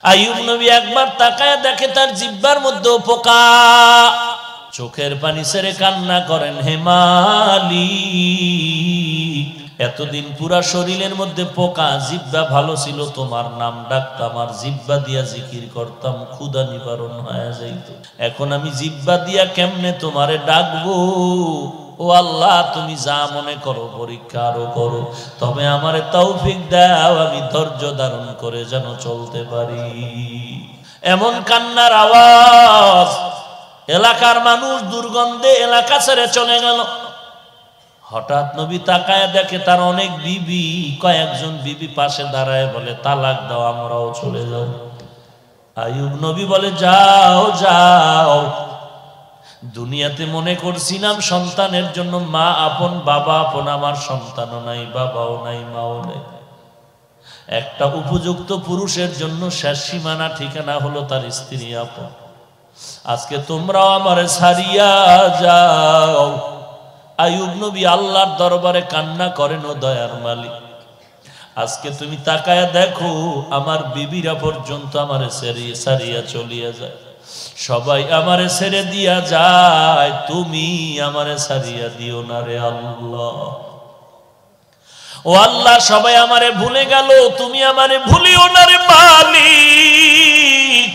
আইয়ুব নবী একবার তাকায় দেখে তার জিহ্বার মধ্যে পোকা। চোখের পানি ছেড়ে কান্না করেন, হে মালিক, এতদিন পুরা শরীরের মধ্যে পোকা, জিহ্বা ভালো ছিল, তোমার নাম ডাকতাম আর জিহ্বা দিয়া জিকির করতাম, ক্ষুধা নিবারণ হয়ে যাইত। এখন আমি জিহ্বা দিয়া কেমনে তোমারে ডাকবো? ও আল্লাহ, তুমি যা মনে করো পরীক্ষা আরো করো, তবে আমারে তৌফিক দাও, আমি ধৈর্য ধারণ করে যেন চলতে পারি। এমন কান্নার আওয়াজ, এলাকার মানুষ দুর্গন্ধে এলাকা ছেড়ে চলে গেল। হঠাৎ নবী তাকায় দেখে তার অনেক বিবি, কয়েকজন বিবি পাশে দাঁড়ায় বলে, তালাক দাও, আমরাও চলে যাও। আইয়ুব নবী বলে, যাও যাও, দুনিয়াতে মনে করছিলাম সন্তানের জন্য মা আপন বাবা আপন, আমার সন্তানও নাই, বাবাও নাই, মাও নাই। একটা উপযুক্ত পুরুষের জন্য শেষ সীমানা ঠিকানা হলো তার স্ত্রী আপন। আজকে তোমরাও আমারে ছাড়িয়া যাও। আইয়ুব নবী আল্লাহর দরবারে কান্না করেন, ও দয়ার মালিক, আজকে তুমি তাকায়া দেখো আমার বিবিরা পর্যন্ত আমারে ছাড়িয়া চলিয়া যায়, সবাই আমারে ছেড়ে দিয়া যায়, তুমি আমারে ছাড়িয়া দিও না রে আল্লাহ। ও আল্লাহ, সবাই আমারে ভুলে গেল, তুমি আমারে ভুলিও না রে মালিক।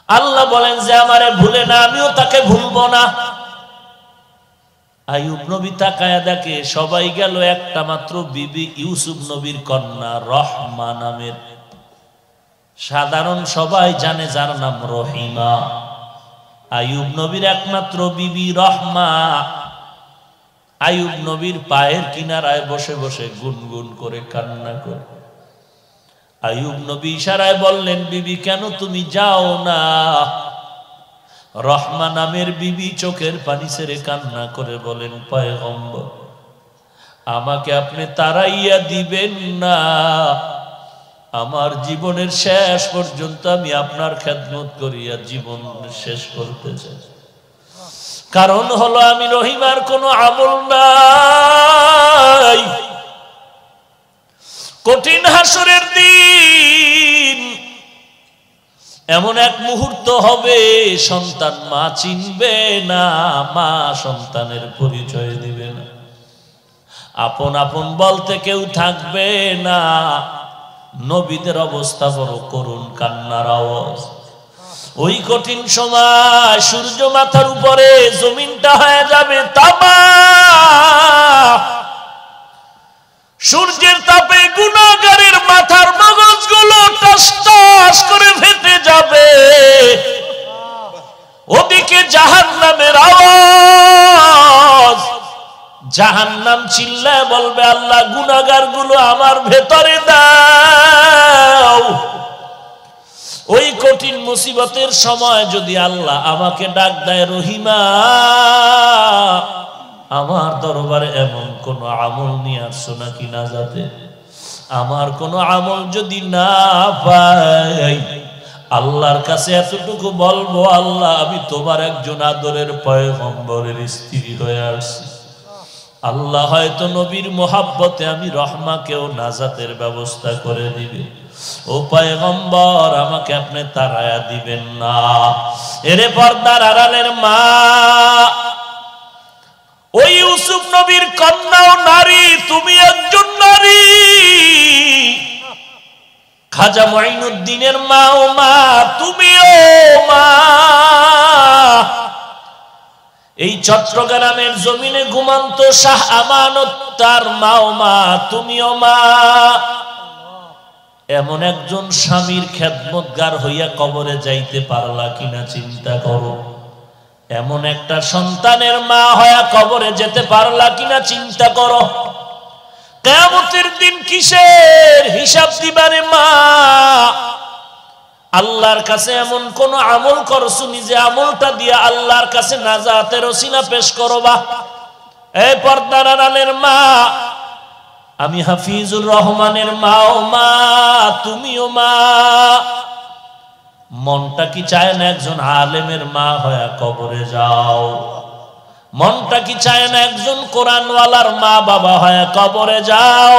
আল্লাহ বলেন যে আমারে ভুলে না, আমিও তাকে ভুলবো না। আইয়ুব নবী তাকায়া দেখে সবাই গেল, একটা মাত্র বিবি ইউসুফ নবীর কন্যা রহমা নামের, সাধারণ সবাই জানে যার নাম রহিমা। আইয়ুব নবীর একমাত্র বিবি রহমা আইয়ুব নবীর পায়ের কিনারায় বসে বসে গুনগুন করে কান্না করে। আইয়ুব নবী ইশারায় বললেন, বিবি কেন তুমি যাও না? রহমা নামের বিবি চোখের পানি ছেড়ে কান্না করে বলেন, পয়গম্বর, আমাকে আপনি তাড়াইয়া দিবেন না, আমার জীবনের শেষ পর্যন্ত আমি আপনার খেদমত করিয়া জীবন শেষ করতে চাই। কারণ হলো আমি রহিমার কোনো আমল নাই। কঠিন হাসরের দিন এমন এক মুহূর্ত হবে, সন্তান মা চিনবে না, মা সন্তানের পরিচয় দিবে না, আপন আপন বলতে কেউ থাকবে না। নবীদের অবস্থা বড় করুণ, কান্নার আওয়াজ। ওই কঠিন সময় সূর্য মাথার উপরে, জমিনটা হয়ে যাবে তামা। সূর্যের তাপে গুনাহগারের মাথার মগজগুলো টাস টাস করে ফেটে যাবে। ওদিকে জাহান্নামের আওয়াজ, জাহান্নাম চিল্লায় বলবে, আল্লাহ গুনাহগারগুলো আমার ভেতরে দাও। ওই কঠিন মুসিবতের সময় যদি আল্লাহ আমাকে ডাক দেয়, রহিমা, আমার দরবারে এমন কোন আমল নিয়ে আসছো নাকি নাজাতে? আমার কোন আমল যদি না পাই, আল্লাহর কাছে এতটুকু বলবো, আল্লাহ আমি তোমার একজন আদরের পয়গম্বরের স্ত্রী হয়ে আসছি। আল্লাহ হয়তো নবীর মোহাব্বতে আমি রহমাকেও নাজাতের ব্যবস্থা করে দিবে। ও পয়গম্বর, আমাকে আপনি তাড়ায়া দিবেন না। এরে পর্দার আড়ালের মা, ওই ইউসুফ নবীর কন্যা ও নারী, তুমি একজন নারী। খাজা মুঈনুদ্দিনের মা ও মা, তুমিও মা। এই চট্টগ্রামের জমিনে ঘুমন্ত শাহ আমানত তার মা ও মা, তুমিও মা। এমন একজন স্বামীর খেদমতগার হইয়া কবরে যাইতে পারলা কিনা চিন্তা করো। এমন একটা সন্তানের মা হইয়া কবরে যেতে পারলা কিনা চিন্তা করো। কিয়ামতের দিন কিসের হিসাব দিবারে মা? আল্লাহর কাছে এমন কোন আমল করছো যে আমলটা দিয়া আল্লাহর কাছে নাজাতের ওসিলা পেশ করবা। এই পর্দার আড়ালের মা, আমি হাফিজুর রহমানের মা ও মা, তুমিও মা। মনটা কি চায় না একজন আলেমের মা হয়ে কবরে যাও? মনটা কি চায় না একজন কোরআনওয়ালার মা বাবা হয়ে কবরে যাও?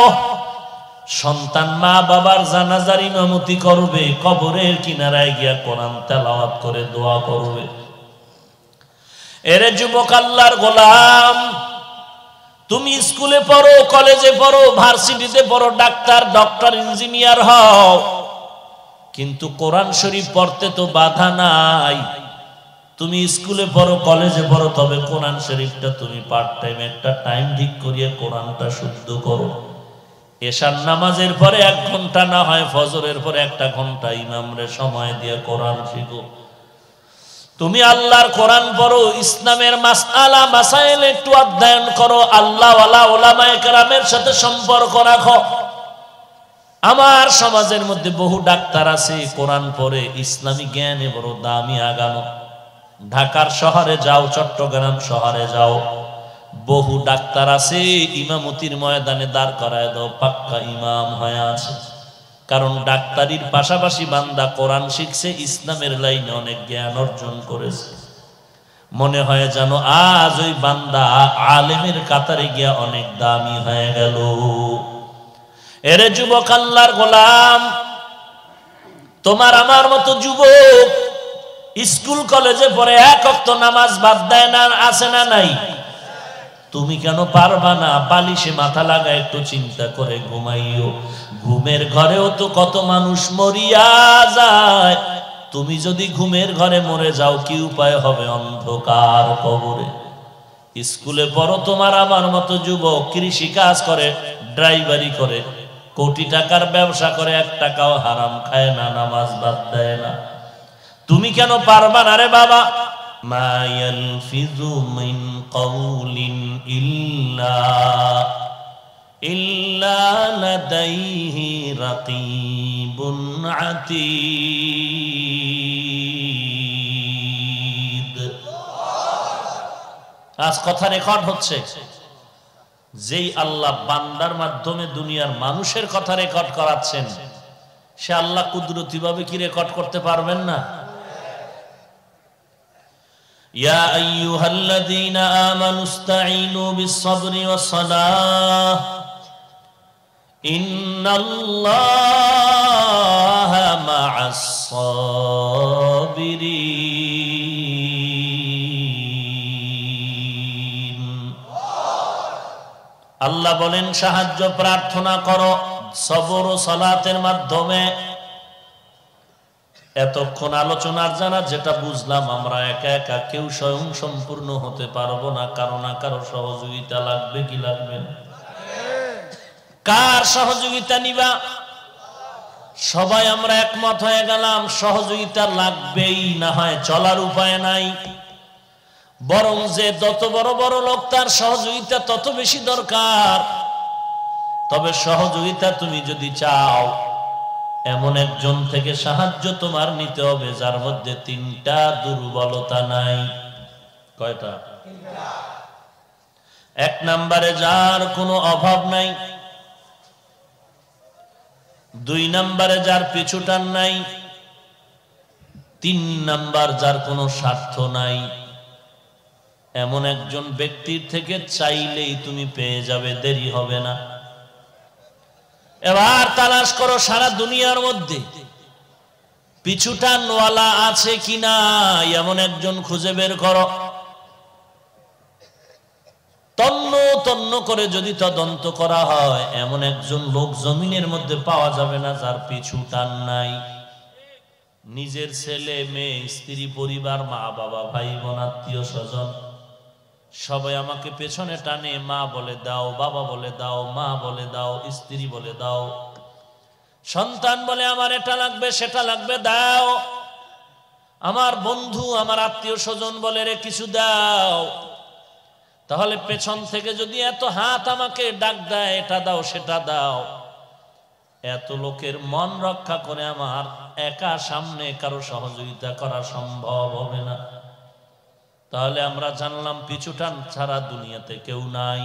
সন্তান মা বাবার জানাজার ইমামতি করবে, কবরের কিনারায় গিয়া কোরআন তেলাওয়াত করে দোয়া করবে। এরে যুবক আল্লাহর গোলাম, তুমি স্কুলে পড়ো, কলেজে পড়ো, ভার্সিটিতে পড়ো, ডাক্তার, ডক্টর, ইঞ্জিনিয়ার হও, কিন্তু কোরআন শরীফ পড়তে তো বাধা নাই। তুমি স্কুলে পড়ো, কলেজে পড়ো, তবে কোরআন শরীফটা তুমি পার্ট টাইম একটা টাইম ঠিক করিয়ে কোরআনটা শুদ্ধ করো। এশার নামাজের পরে 1 ঘন্টা, না হয় ফজরের পরে 1 ঘন্টা ইমামরে সময় দিয়ে কোরআন শিখো। তুমি আল্লাহর কোরআন পড়ো, ইসলামের মাসআলা মাসাইল একটু অধ্যয়ন করো, আল্লাহ ওয়ালা উলামায়ে কেরামের সাথে সম্পর্ক রাখো। আমার সমাজের মধ্যে বহু ডাক্তার আছে, কোরআন পড়ে, ইসলামী জ্ঞানে বড় দামি আগানো। ঢাকার শহরে যাও, চট্টগ্রাম শহরে যাও, বহু ডাক্তার আছে, ইমামতির ময়দানে দাঁড় করায় দাও, পাক্কা ইমাম হয়ে আছে। কারণ ডাক্তারির পাশাপাশি বান্দা কোরআন শিখছে, ইসলামের লাইনে অনেক জ্ঞান অর্জন করেছে। মনে হয় যেন আজ ওই বান্দা আলেমের কাতারে গিয়া অনেক দামি হয়ে গেল। এরে যুবক আল্লাহর গোলাম, তোমার আমার মতো যুবক স্কুল কলেজে পড়ে 1 ওয়াক্ত নামাজ বাদ দেয় না, আছে না নাই? তুমি কেন পারবা না? বালিশে মাথা লাগা একটু চিন্তা করে ঘুমাইও। ঘুমের ঘরেও তো কত মানুষ মরিয়া যায়। তুমি যদি ঘুমের ঘরে মরে যাও, কি উপায় হবে? অন্ধকার কবরে। স্কুলে পড়ো তোমার আমার মতো যুবক, কৃষি কাজ করে, ড্রাইভারি করে, কোটি টাকার ব্যবসা করে, 1 টাকাও হারাম খায় না, নামাজ বাদ দেয় না। তুমি কেন পারবা না রে বাবা? মা ইয়ালফিযু মিন কাউলিন ইল্লা লাদাইহি রাকীবুন আতীদ। আজ কথা রেকর্ড হচ্ছে। যেই আল্লাহ বান্দার মাধ্যমে দুনিয়ার মানুষের কথা রেকর্ড করাচ্ছেন, সে আল্লাহ কুদরতি ভাবে কি রেকর্ড করতে পারবেন না? ইয়া আইয়ুহাল্লাযীনা আমানু ইসতাঈনু বিস-সাবরি ওয়াস-সালাহ ইন্নাল্লাহা মা'আস-সাবিরিন। আল্লাহ বলেন সাহায্য প্রার্থনা করো সবর ও সালাতের মাধ্যমে। এতক্ষণ আলোচনার জানা যেটা বুঝলাম, আমরা একা একা কেউ স্বয়ং সম্পূর্ণ হতে পারবো না, কারো না কারো সহযোগিতা লাগবে। কি লাগবে? কার সহযোগিতা নিবা? সবাই আমরা একমত হয়ে গেলাম সহযোগিতা লাগবেই, না হয় চলার উপায় নাই। বরং যে যত বড় বড় লোক, তার সহযোগিতা তত বেশি দরকার। তবে সহযোগিতা তুমি যদি চাও, এমন একজন থেকে সাহায্য তোমার নিতে হবে যার মধ্যে 3টা দুর্বলতা নাই। কয়টা? 1 নম্বরে যার কোনো অভাব নাই, 2 নম্বরে যার পিছুটান নাই, 3 নাম্বার যার কোনো স্বার্থ নাই। এমন একজন ব্যক্তির থেকে চাইলেই তুমি পেয়ে যাবে, দেরি হবে না। এবার তালাশ করো সারা দুনিয়ার মধ্যে পিছুটানওয়ালা আছে কিনা, এমন একজন খুঁজে বের করো। তন্ন তন্ন করে যদি তদন্ত করা হয়, এমন একজন লোক জমিনের মধ্যে পাওয়া যাবে না যার পিছুটান নাই। নিজের ছেলে মেয়ে, স্ত্রী, পরিবার, মা বাবা, ভাই বোন, আত্মীয় স্বজন সবাই আমাকে পেছনে টানে, মা বলে দাও, বাবা বলে দাও, মা বলে দাও, স্ত্রী বলে দাও, সন্তান বলে আমার এটা লাগবে সেটা লাগবে দাও, আমার বন্ধু আমার আত্মীয় স্বজন বলে রে কিছু দাও। তাহলে পেছন থেকে যদি এত হাত আমাকে ডাক দেয়, এটা দাও সেটা দাও, এত লোকের মন রক্ষা করে আমার একা সামনে কারো সহযোগিতা করা সম্ভব হবে না। তাহলে আমরা জানলাম পিছুটান ছাড়া দুনিয়াতে কেউ নাই।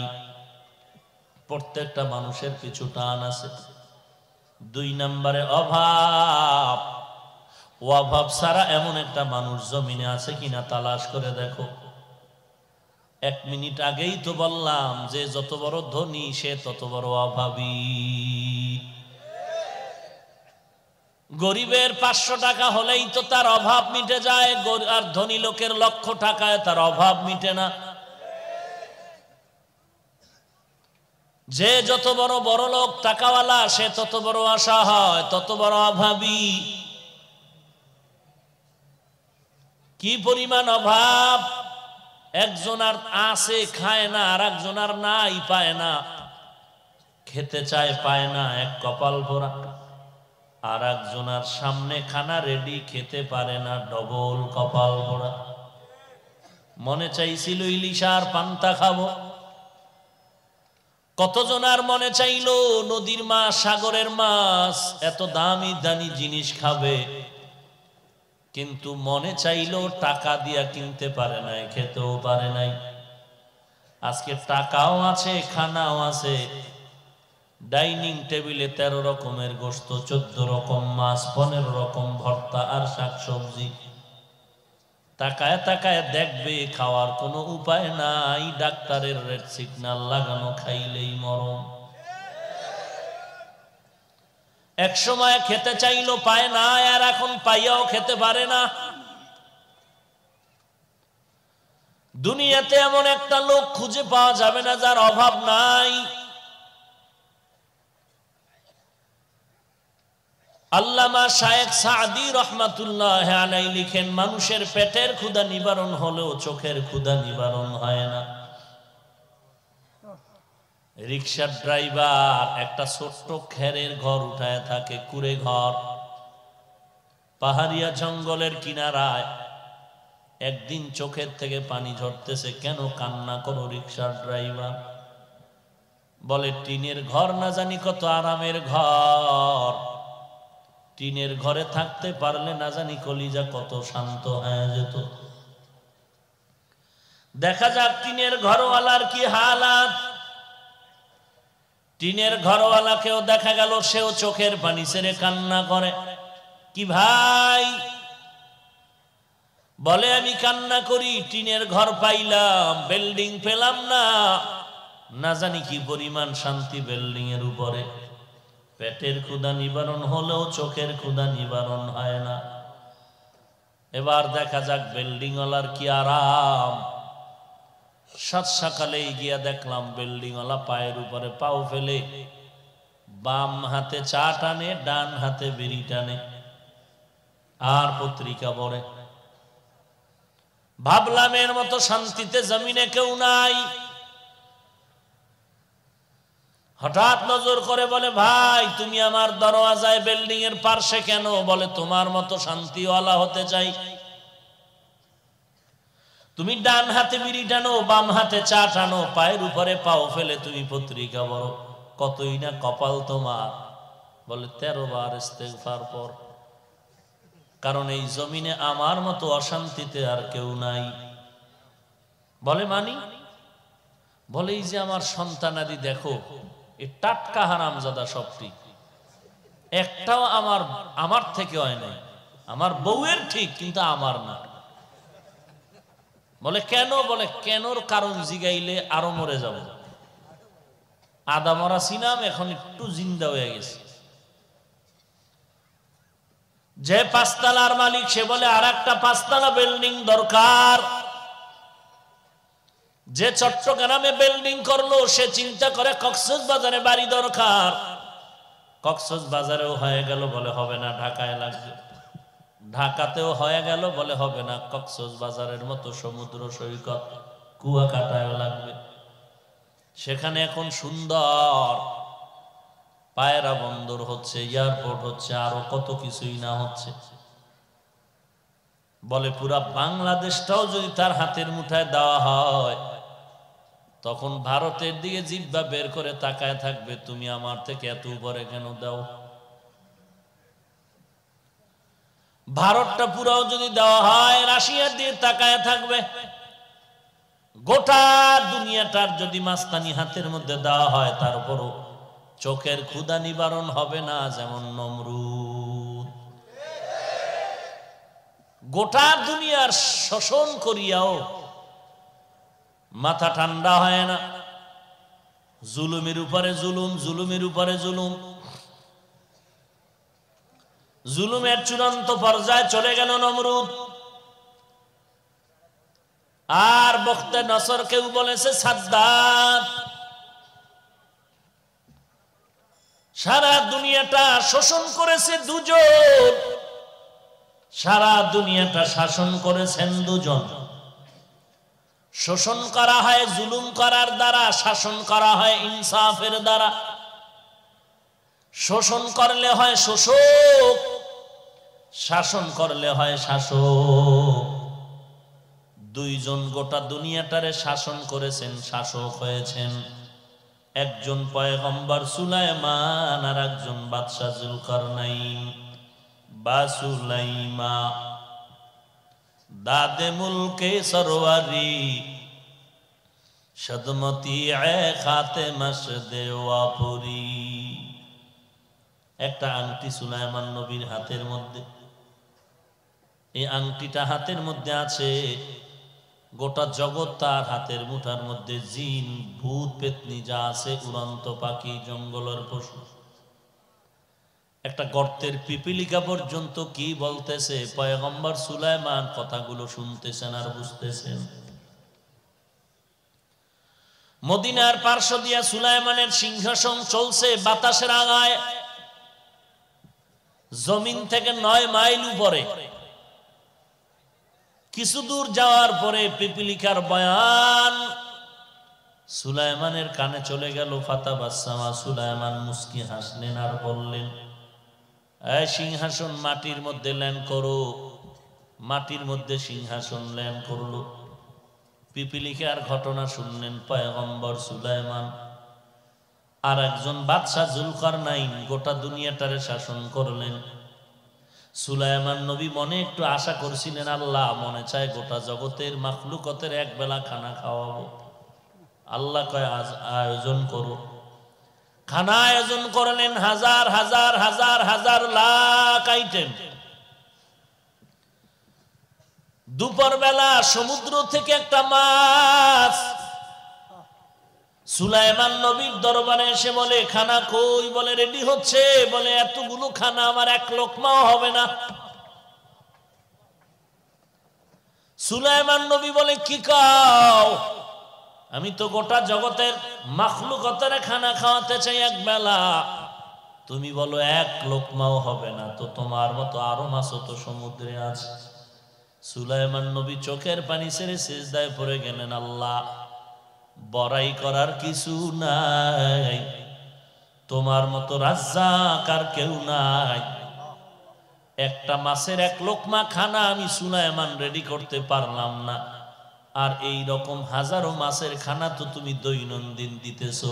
প্রত্যেকটা মানুষের পিছুটান আছে। 2 নম্বরে অভাব। অভাব ছাড়া এমন একটা মানুষ জমিনে আছে কিনা তালাশ করে দেখো। 1 মিনিট আগেই তো বললাম যে যত বড় ধনী সে তত বড় অভাবী। গরিবের 500 টাকা হলেই তো তার অভাব মিটে যায়, আর ধনী লোকের লক্ষ টাকায় তার অভাব মিটে না। যে যত বড় বড় লোক টাকাওয়ালা সে তত বড় আশা হয়, তত বড় অভাবী। কি পরিমাণ অভাব! একজন আর আছে খায় না, আর একজন আর নাই পায় না। খেতে চায় পায় না, এক কপাল ভরা। আর একজনের সামনে খানা রেডি, খেতে পারে না, ডবল কপাল ভরা। মনে চাইছিল ইলিশার পান্তা খাবো, কতজনার মনে চাইল নদীর মাছ, সাগরের মাছ, এত দামি দামি জিনিস খাবে, কিন্তু মনে চাইল টাকা দিয়া কিনতে পারে নাই, খেতেও পারে নাই। আজকে টাকাও আছে, খানাও আছে, ডাইনিং টেবিলে 13 রকমের গোশত, 14 রকম মাছ, 15 রকম ভর্তা আর শাকসবজি। তাকায় তাকায় দেখবে, খাওয়ার কোনো উপায় নাই। ডাক্তারের রেড সিগন্যাল লাগানো, খাইলেই মরণ। এক সময় খেতে চাইলো পায় না, আর এখন পাইয়াও খেতে পারে না। দুনিয়াতে এমন একটা লোক খুঁজে পাওয়া যাবে না যার অভাব নাই। আল্লামা শায়েখ সাদি রহমাতুল্লাহ আলাইহি লিখেন, মানুষের পেটের ক্ষুধা নিবারণ হলেও চোখের ক্ষুধা নিবারণ হয় না। রিকশার ড্রাইভার একটা ছোট্ট খেরের ঘর উঠায় থাকে, কুড়ে ঘর, পাহাড়িয়া জঙ্গলের কিনারায়। একদিন চোখের থেকে পানি ঝরতেছে, কেন কান্না করো রিকশার ড্রাইভার? বলে, টিনের ঘর না জানি কত আরামের ঘর, টিনের ঘরে থাকতে পারলে না জানি কলিজা কত শান্ত হয়ে যেত। দেখা যাক টিনের ঘরওয়ালার কি হালাত। টিনের ঘরওয়ালাকেও দেখা গেল সেও চোখের পানি ছেড়ে কান্না করে। কি ভাই? বলে, আমি কান্না করি, টিনের ঘর পাইলাম, বিল্ডিং পেলাম না, না জানি কি পরিমাণ শান্তি বিল্ডিং এর উপরে। পেটের ক্ষুধা নিবারণ হলেও চোখের ক্ষুধা নিবারণ হয় না। এবার দেখা যাক বিল্ডিং ওয়ালার কি আরাম। সাত সকালেই গিয়া দেখলাম বিল্ডিং ওয়ালা পায়ের উপরে পাও ফেলে বাম হাতে চা টানে, ডান হাতে বিড়ি টানে, আর পত্রিকা পড়ে। ভাবলাম এর মতো শান্তিতে জমিনে কেউ নাই। হঠাৎ নজর করে বলে, ভাই তুমি আমার দরওয়াজায় বিল্ডিং এর পার্শ্বে কেন? বলে, তোমার মতো শান্তিওয়ালা হতে চাই। তুমি ডান হাতে বিড়ি টানো, বাম হাতে চা টানো, পায়ের উপরে পাও ফেলে তুমি পত্রিকা পড়ো, কতই না কপাল তোমার। বলে, 13 বার ইস্তেগফার পর, কারণ এই জমিনে আমার মতো অশান্তিতে আর কেউ নাই। বলে, মানি? বলে, এই যে আমার সন্তানাদি দেখো, এই টাটকা হারামজাদা সবটি, একটাও আমার থেকে হয় নাই। আমার বউয়ের ঠিক, কিন্তু আমার না। বলে, কেন? বলে, কেনর কারণ জিগাইলে আরো মরে যাব। আদা মরা ছিলাম, এখন একটু জিন্দা হয়ে গেছে। যে 5 তলার মালিক সে বলে আর একটা 5 তলা বিল্ডিং দরকার। যে চট্টগ্রামে বিল্ডিং করলো সে চিন্তা করে কক্সবাজারে বাড়ি দরকার। কক্সবাজারেও হয়ে গেল, বলে হবে না, ঢাকায় লাগবে। ঢাকাতেও হয়ে গেল, বলে হবে না, কক্সবাজারের মতো সমুদ্র সৈকত কুয়াকাটায়ও লাগবে। সেখানে এখন সুন্দর পায়রা বন্দর হচ্ছে, এয়ারপোর্ট হচ্ছে, আরো কত কিছুই না হচ্ছে। বলে, পুরা বাংলাদেশটাও যদি তার হাতের মুঠায় দেওয়া হয়, তখন ভারতের দিকে জিহ্বা বের করে তাকায় থাকবে, তুমি আমার থেকে এত উপরে কেন দাও? ভারতটা পুরাও যদি দেওয়া হয়, রাশিয়ার দিয়ে তাকায় থাকবে। গোটা দুনিয়াটার যদি মাস্তানি হাতের মধ্যে দেওয়া হয়, তারপরও চোখের ক্ষুধা নিবারণ হবে না। যেমন নমরুদ গোটা দুনিয়ার শোষণ করিয়াও মাথা ঠান্ডা হয় না। জুলুমের উপরে জুলুম, জুলুমের উপরে জুলুম। জুলুমের চূড়ান্ত পর্যায়ে চলে গেল নমরুদ। আর বখতে নসর কেউ বলেছে সাদ্দাত। সারা দুনিয়াটা শোষণ করেছে দুজন, সারা দুনিয়াটা শাসন করেছেন দুজন। শোষণ করা হয় জুলুম করার দ্বারা, শাসন করা হয় ইনসাফের দ্বারা। শোষণ করলে হয় শোষক, শাসন করলে হয় শাসক। দুইজন গোটা দুনিয়াটারে শাসন করেছেন, শাসক হয়েছেন। একজন পয়গম্বর সুলাইমান আর একজন বাদশা জুলকারনাইন বা সুলাইমা। দাদে মুলকে সরওয়ারি সদমতি এ খাতে মসদে ওয়াপুরি। একটা আংটি সুলাইমান নবীর হাতের মধ্যে। এই আংটিটা হাতের মধ্যে আছে, গোটা জগৎ তার হাতের মুঠার মধ্যে। জিন ভূত পেতনি যা আছে, উড়ন্ত পাখি জঙ্গলের পশু, একটা গর্তের পিপিলিকা পর্যন্ত কি বলতেছে পয়গম্বর সুলাইমান কথাগুলো শুনতেছেন আর বুঝতেছেন। মদিনার পার্শ্ব দিয়া সুলাইমানের সিংহাসন চলছে বাতাসের আগায়, জমিন থেকে 9 মাইল উপরে। কিছু দূর যাওয়ার পরে পিপিলিকার বয়ান সুলাইমানের কানে চলে গেল। ফাতাবাসসামা, সুলাইমান মুস্কি হাসলেন আর বললেন, এই সিংহাসন মাটির মধ্যে ল্যান্ড করো। মাটির মধ্যে সিংহাসন ল্যান্ড করলো। পিপিলিকার ঘটনা শুনলেন পয়গম্বর সুলাইমান। আর একজন বাদশা জুলকারনাইন গোটা দুনিয়াটারে শাসন করলেন। সুলাইমান নবী মনে একটু আশা করছিলেন, আল্লাহ মনে চায় গোটা জগতের মাখলুকতের এক বেলা খানা খাওয়াবো। আল্লাহ কয় আয়োজন করো। খানা আয়োজন করলেন, হাজার হাজার হাজার হাজার লাখ আইটেম। দুপুর বেলা সমুদ্র থেকে একটা মাছ সুলাইমান নবীর দরবারে এসে বলে, খানা কই? বলে রেডি হচ্ছে। বলে এতগুলো খানা আমার এক লোকমাও হবে না। সুলাইমান নবী বলে, কি কাও? আমি তো গোটা জগতের মাখলুকতের খানা খাওয়াতে চাই এক বেলা। তুমি বলো এক লোকমাও হবে না, তো তোমার মতো আরো মাছও তো সমুদ্রে আছে। সুলাইমান নবী চোখের পানি ছেড়ে সিজদায় পড়ে গেলেন, আল্লাহ বড়াই করার কিছু নাই, তোমার মতো রাজ্জাক আর কেউ নাই। একটা মাছের এক লোকমা খানা আমি সুলাইমান রেডি করতে পারলাম না, আর এই রকম হাজারো মাছের খানা তো তুমি দৈনন্দিন দিতেছো।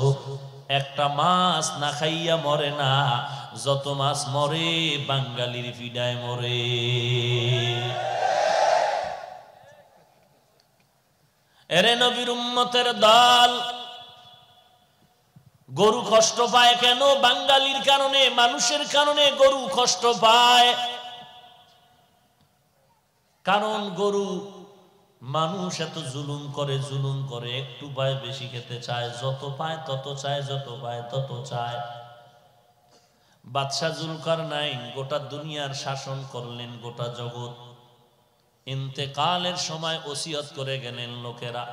একটা মাছ না খাইয়া মরে না, যত মাছ মরে বাঙালির ফিডায় মরে। এরে নবীর উম্মতের দল, গরু কষ্ট পায় কেন? বাঙালির কারণে, মানুষের কারণে গরু কষ্ট পায়। কারণ গরু, মানুষ এত জুলুম করে, একটু পায় বেশি খেতে চায়, যত পায় তত চায়, যত পায় তত চায়। বাদশা জুলকারনাইন গোটা দুনিয়ার শাসন করলেন, গোটা জগৎ। ইন্তেকালের সময় ওসিয়ত করে গেলেন লোকেরা,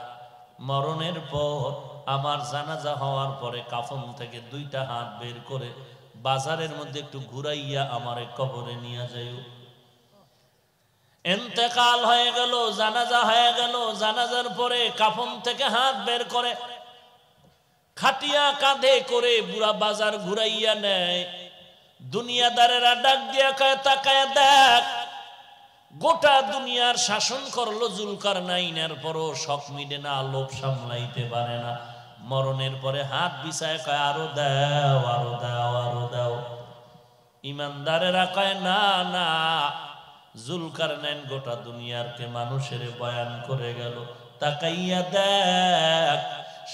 মরণের পর আমার জানাজা হওয়ার পরে কাফন থেকে 2টা হাত বের করে বাজারের মধ্যে একটু ঘুরাইয়া আমারে কবরে নিয়ে যাইও। ইন্তেকাল হয়ে গেল, জানাজা হয়ে গেল। জানাজার পরে কাফন থেকে হাত বের করে খাটিয়া কাঁধে করে বুড়া বাজার ঘুরাইয়া নেয়। দুনিয়াদারেরা ডাক দিয়া কয়, তাকায় দেখ, গোটা দুনিয়ার শাসন করলো জুলকারনাইনের, পরও শখ মিটে না, লোভ সামলাইতে পারে না। মরণের পরে হাত বিছায় কয়, আরো দাও, আরো দাও, আরো দাও। ইমানদারেরা কয়, না না, জুলকারনাইন গোটা দুনিয়ারকে মানুষের বয়ান করে গেল। তাকাইয়া দেখ,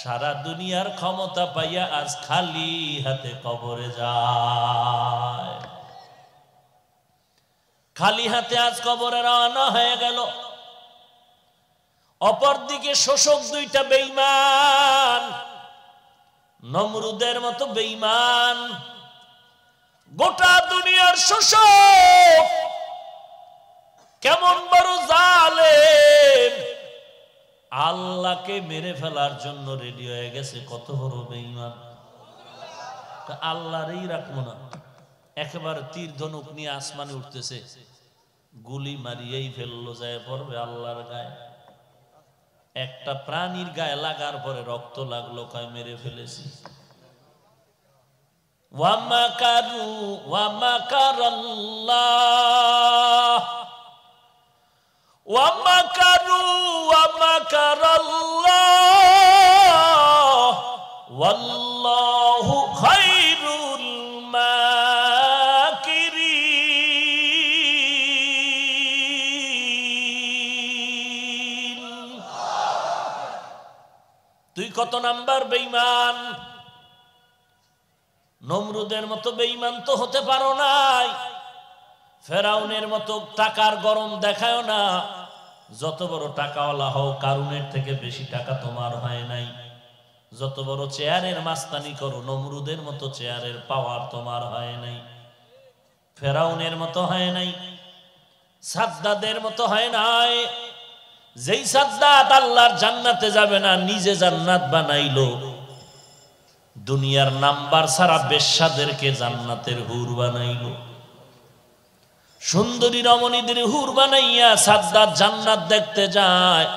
সারা দুনিয়ার ক্ষমতা পাইয়া আজ খালি হাতে কবরে যায়। খালি হাতে আজ কবরে রওনা হয়ে গেল। অপরদিকে শোষক 2টা বেঈমান, নমরুদের মতো বেঈমান, গোটা দুনিয়ার শোষক কেমন বড় জালেম, আল্লাহকে মেরে ফেলার জন্য রেডি হয়ে গেছে। কত বড় বেঈমান। আল্লাহরই রাখবো না, একেবারে তীর ধনুক নিয়ে আসমানে উঠতেছে, গুলি মারিয়েই ফেললো, যায় পড়বে আল্লাহর গায়ে। একটা প্রাণীর গায়ে লাগার পরে রক্ত লাগলো, কয় মেরে ফেলেছি। ওয়ামাকারু ওয়ামাকারাল্লাহ ওয়ামাকারু ওয়ামাকারাল্লাহ ওয়াল্লাহু খায়রুল মাকিরিন। তুই কত নাম্বার বেঈমান? নমরুদের মতো বেঈমান তো হতে পারো নাই, ফেরাউনের মতো টাকার গরম দেখায় না। যত বড় টাকাওয়ালা হও, কারুনের থেকে বেশি টাকা তোমার হয় নাই। যত বড় চেয়ারের মাস্তানি করো, নমরুদের মতো চেয়ারের পাওয়ার তোমার হয় নাই, ফেরাউনের মতো হয় নাই, সাদ্দাদের মতো হয় নাই। যেই সাদ্দাত আল্লাহর জান্নাতে যাবে না, নিজে জান্নাত বানাইলো। দুনিয়ার নাম্বার সারা বেশ্যাদেরকে জান্নাতের হুর বানাইলো। সুন্দরী রমণীদের হুর বানাইয়া সাদ্দাত জান্নাত দেখতে যায়।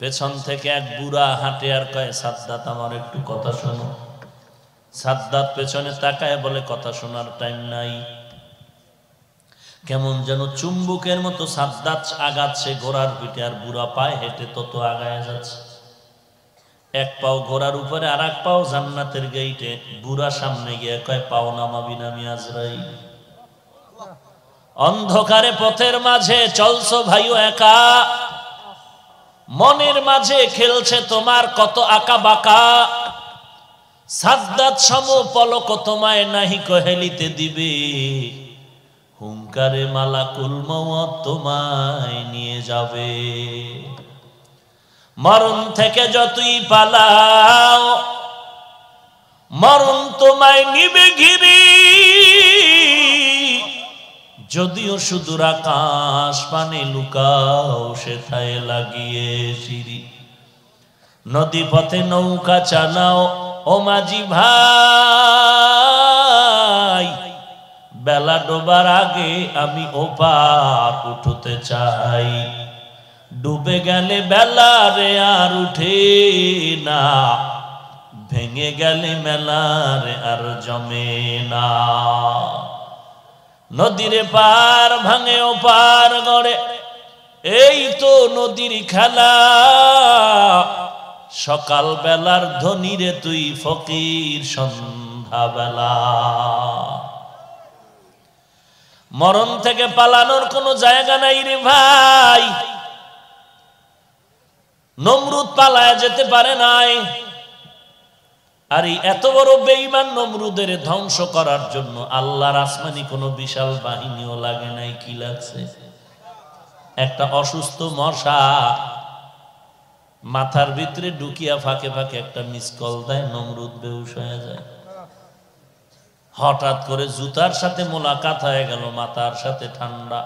পেছন থেকে এক বুড়া হাঁটে আর কয়, সাদ্দাত আমার একটু কথা শোনো। সাদ্দাত পেছনে তাকায় বলে, কথা শোনার টাইম নাই। কেমন যেন চুম্বুকের মতো সাদ্দাত আগাচ্ছে ঘোড়ার পিঠে, আর বুড়া পায়ে হেঁটে তত আগায় যাচ্ছে। এক পাও ঘোড়ার উপরে, আর এক পাও জান্নাতের গেইটে। বুড়া সামনে গিয়ে কয়, পাও নামাবি না আমি আজরাইল। অন্ধকারে পথের মাঝে চলছো ভাইও একা, মনের মাঝে খেলছে তোমার কত আঁকা বাঁকা। সাদ্দাত সম পলক তোমায় নাহি কহেলিতে দিবে, হুঙ্কারে মালাকুল মওত তোমায় নিয়ে যাবে। মরণ থেকে যতই পালাও, মরণ তোমায় নিবে ঘিরি। যদিও সুদূর আকাশ পানে লুকাও, সেথায় লাগিয়ে সিঁড়ি। নদী পথে নৌকা চালাও ও মাঝি ভাই, বেলা ডোবার আগে আমি ওপার উঠতে চাই। ডুবে গেলে বেলা রে আর উঠে না, ভেঙে গেলে মেলা রে আর জমে না। নদীর পার ভাঙে ও পার গড়ে, এই তো নদীর খেলা। সকাল বেলার ধনী রে তুই ফকির সন্ধ্যা বেলা। মরণ থেকে পালানোর কোনো জায়গা নাই রে ভাই। নমরুদ পালায় যেতে পারে নাই, আর এত বড় বেঈমান নমরুদের ধ্বংস করার জন্য আল্লাহর আসমানি কোনো বিশাল বাহিনীও লাগে নাই। কি লাগছে? একটা অসুস্থ মশা মাথার ভিতরে ঢুকিয়া ফাঁকে ফাঁকে একটা মিস কল দেয়, নমরুদ বেহুশ হয়ে যায়। হঠাৎ করে জুতার সাথে মোলাকাত হয়ে গেল, মাথার সাথে ঠান্ডা।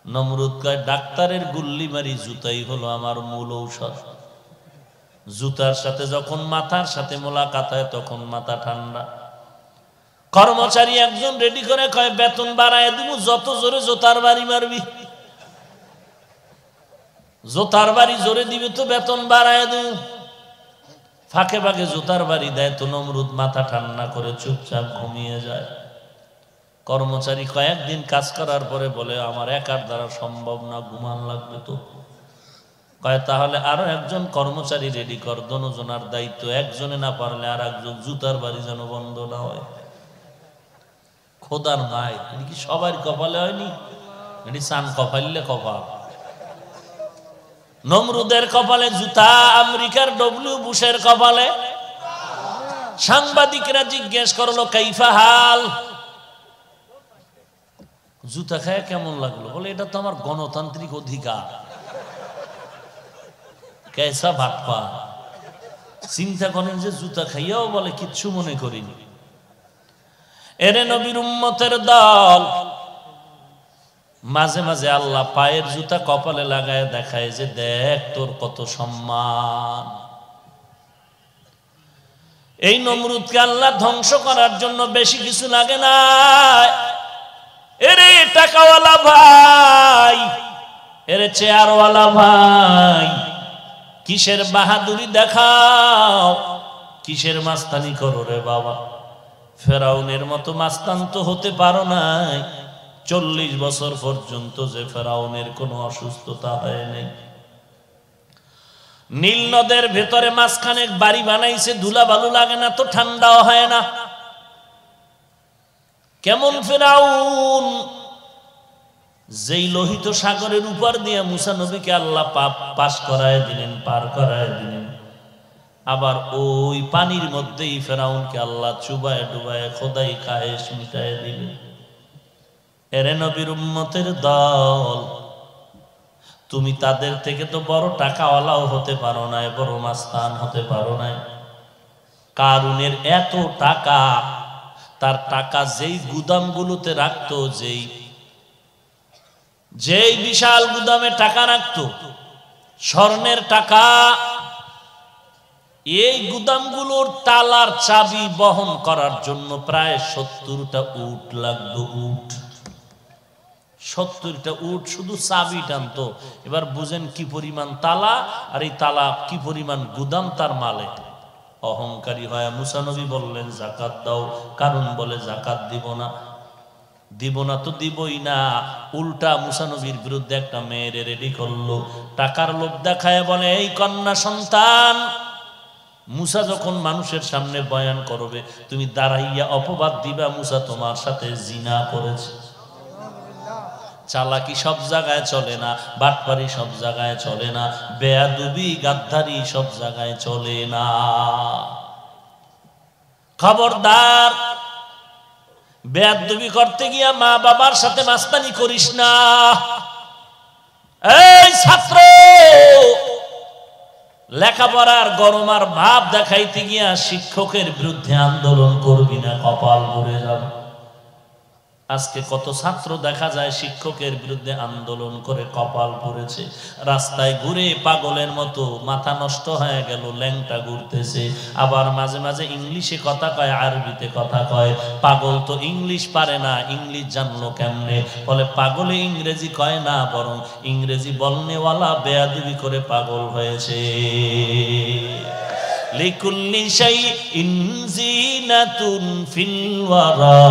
নমরুদ কয়, ডাক্তারের গুল্লি মারি জুতাই হলো আমার মূল ঔষধ। জুতার সাথে যখন মাথার সাথে মোলাকাত হয়, তখন মাথা ঠান্ডা। কর্মচারী একজন রেডি করে কয়, বেতন বাড়ায় দিব, যত জোরে জোতার বাড়ি মারবি। জোতার বাড়ি জোরে দিবে তো বেতন বাড়ায় দিব। ফাঁকে ফাঁকে জোতার বাড়ি দেয় তো নমরুদ মাথা ঠান্ডা করে চুপচাপ ঘুমিয়ে যায়। কর্মচারী কয়েকদিন কাজ করার পরে বলে, আমার একার দ্বারা সম্ভব না, ঘুমান লাগবে তো। কয়, তাহলে আরো একজন কর্মচারী রেডি কর, দোনোজনার দায়িত্ব। একজনে না পারলে আর একজন, জুতার বাড়ি যেন বন্ধ না হয়। খোদার মায়, এটি কি সবার কপালে হয়নি? এটি সান কপাইলে কপাল। নমরুদের কপালে জুতা, আমেরিকার ডব্লিউ বুশের কপালে। সাংবাদিকরা জিজ্ঞেস করলো, কাইফা হাল, জুতা খায় কেমন লাগলো? বলে, এটা তো আমার গণতান্ত্রিক অধিকার। কেসা ভাটপা, চিন্তা করেন যে জুতা খাইয়াও বলে কিচ্ছু মনে করিনি। এরে নবীর উম্মতের দল, মাঝে মাঝে আল্লাহ পায়ের জুতা কপালে লাগায় দেখায় যে দেখ তোর কত সম্মান। এই নমরুদকে আল্লাহ ধ্বংস করার জন্য বেশি কিছু লাগে না। এরে টাকাওয়ালা ভাই, এরে চেয়ারওয়ালা ভাই, কিসের বাহাদুরি দেখাও, কিসের মাস্তানি করো রে বাবা। ফেরাউনের মতো মাস্তান তো হতে পারো নাই। 40 বছর পর্যন্ত যে ফেরাউনের কোনো অসুস্থতা হয় নাই। নীল নদের ভেতরে মাঝখানে বাড়ি বানাইছে, ধুলা বালু লাগে না তো, ঠান্ডাও হয় না। কেমন ফেরাউন, যেই লোহিত সাগরের উপর দিয়ে মুসা নবীকে আল্লাহ পাস করায় দিলেন, পার করায় দিলেন, আবার ওই পানির মধ্যেই ফেরাউনকে আল্লাহ চুবায় ডুবায় খোদাই খায়েশ মিটায় দিলেন। এরে নবীর উম্মতের দল, তুমি তাদের থেকে তো বড় টাকাওয়ালাও হতে পারো না, বড় মাস্তান হতে পারো না। কারুনের এত টাকা, তার টাকা যেই গুদামগুলোতে রাখতো, যেই বিশাল গুদামে টাকা রাখতো, স্বর্ণের টাকা, এই গুদামগুলোর তালার চাবি বহন করার জন্য প্রায় 70টা উট লাগতো। উট, 70টা উট শুধু চাবি টানতো। এবার বুঝেন কি পরিমাণ তালা, আর এই তালা কি পরিমাণ গুদাম তার মালে। অহংকারী হয় মুসা নবী বললেন যাকাত দাও। কারণ বলে যাকাত দিব না। দিব না তো দিবই না, উল্টা মুসা নবীর বিরুদ্ধে একটা মেয়ের রেডি করলো। টাকার লোভ দেখায় বলে এই কন্যা সন্তান, মুসা যখন মানুষের সামনে বয়ান করবে তুমি দাঁড়াইয়া অপবাদ দিবা মুসা তোমার সাথে জিনা করেছে। চালাকি সব জায়গায় চলে না, বাটপারি সব জায়গায় চলে না, বেয়াদবি গাদ্দারি সব জায়গায় চলে না। খবরদার, বেয়াদবি করতে গিয়া মা বাবার সাথে মাস্তানি করিস না। এই ছাত্র, লেখাপড়ার গরম আর ভাব দেখাইতে গিয়া শিক্ষকের বিরুদ্ধে আন্দোলন করবি না, কপাল পড়ে যাবে। আজকে কত ছাত্র দেখা যায় শিক্ষকের বিরুদ্ধে আন্দোলন করে কপাল পড়েছে। রাস্তায় ঘুরে পাগলের মতো মাথা নষ্ট হয়ে গেল, ল্যাংটা ঘুরতেছে। আবার মাঝে মাঝে ইংলিশে কথা কয়, আরবিতে কথা কয়। পাগল তো ইংলিশ পারে না, ইংলিশ জানলো কেমনে? বলে পাগলে ইংরেজি কয় না, বরং ইংরেজি বলনেওয়ালা বেয়াদবি করে পাগল হয়েছে। লিকুল্লি শাইইন জিনাতুন ফিল ওয়ারা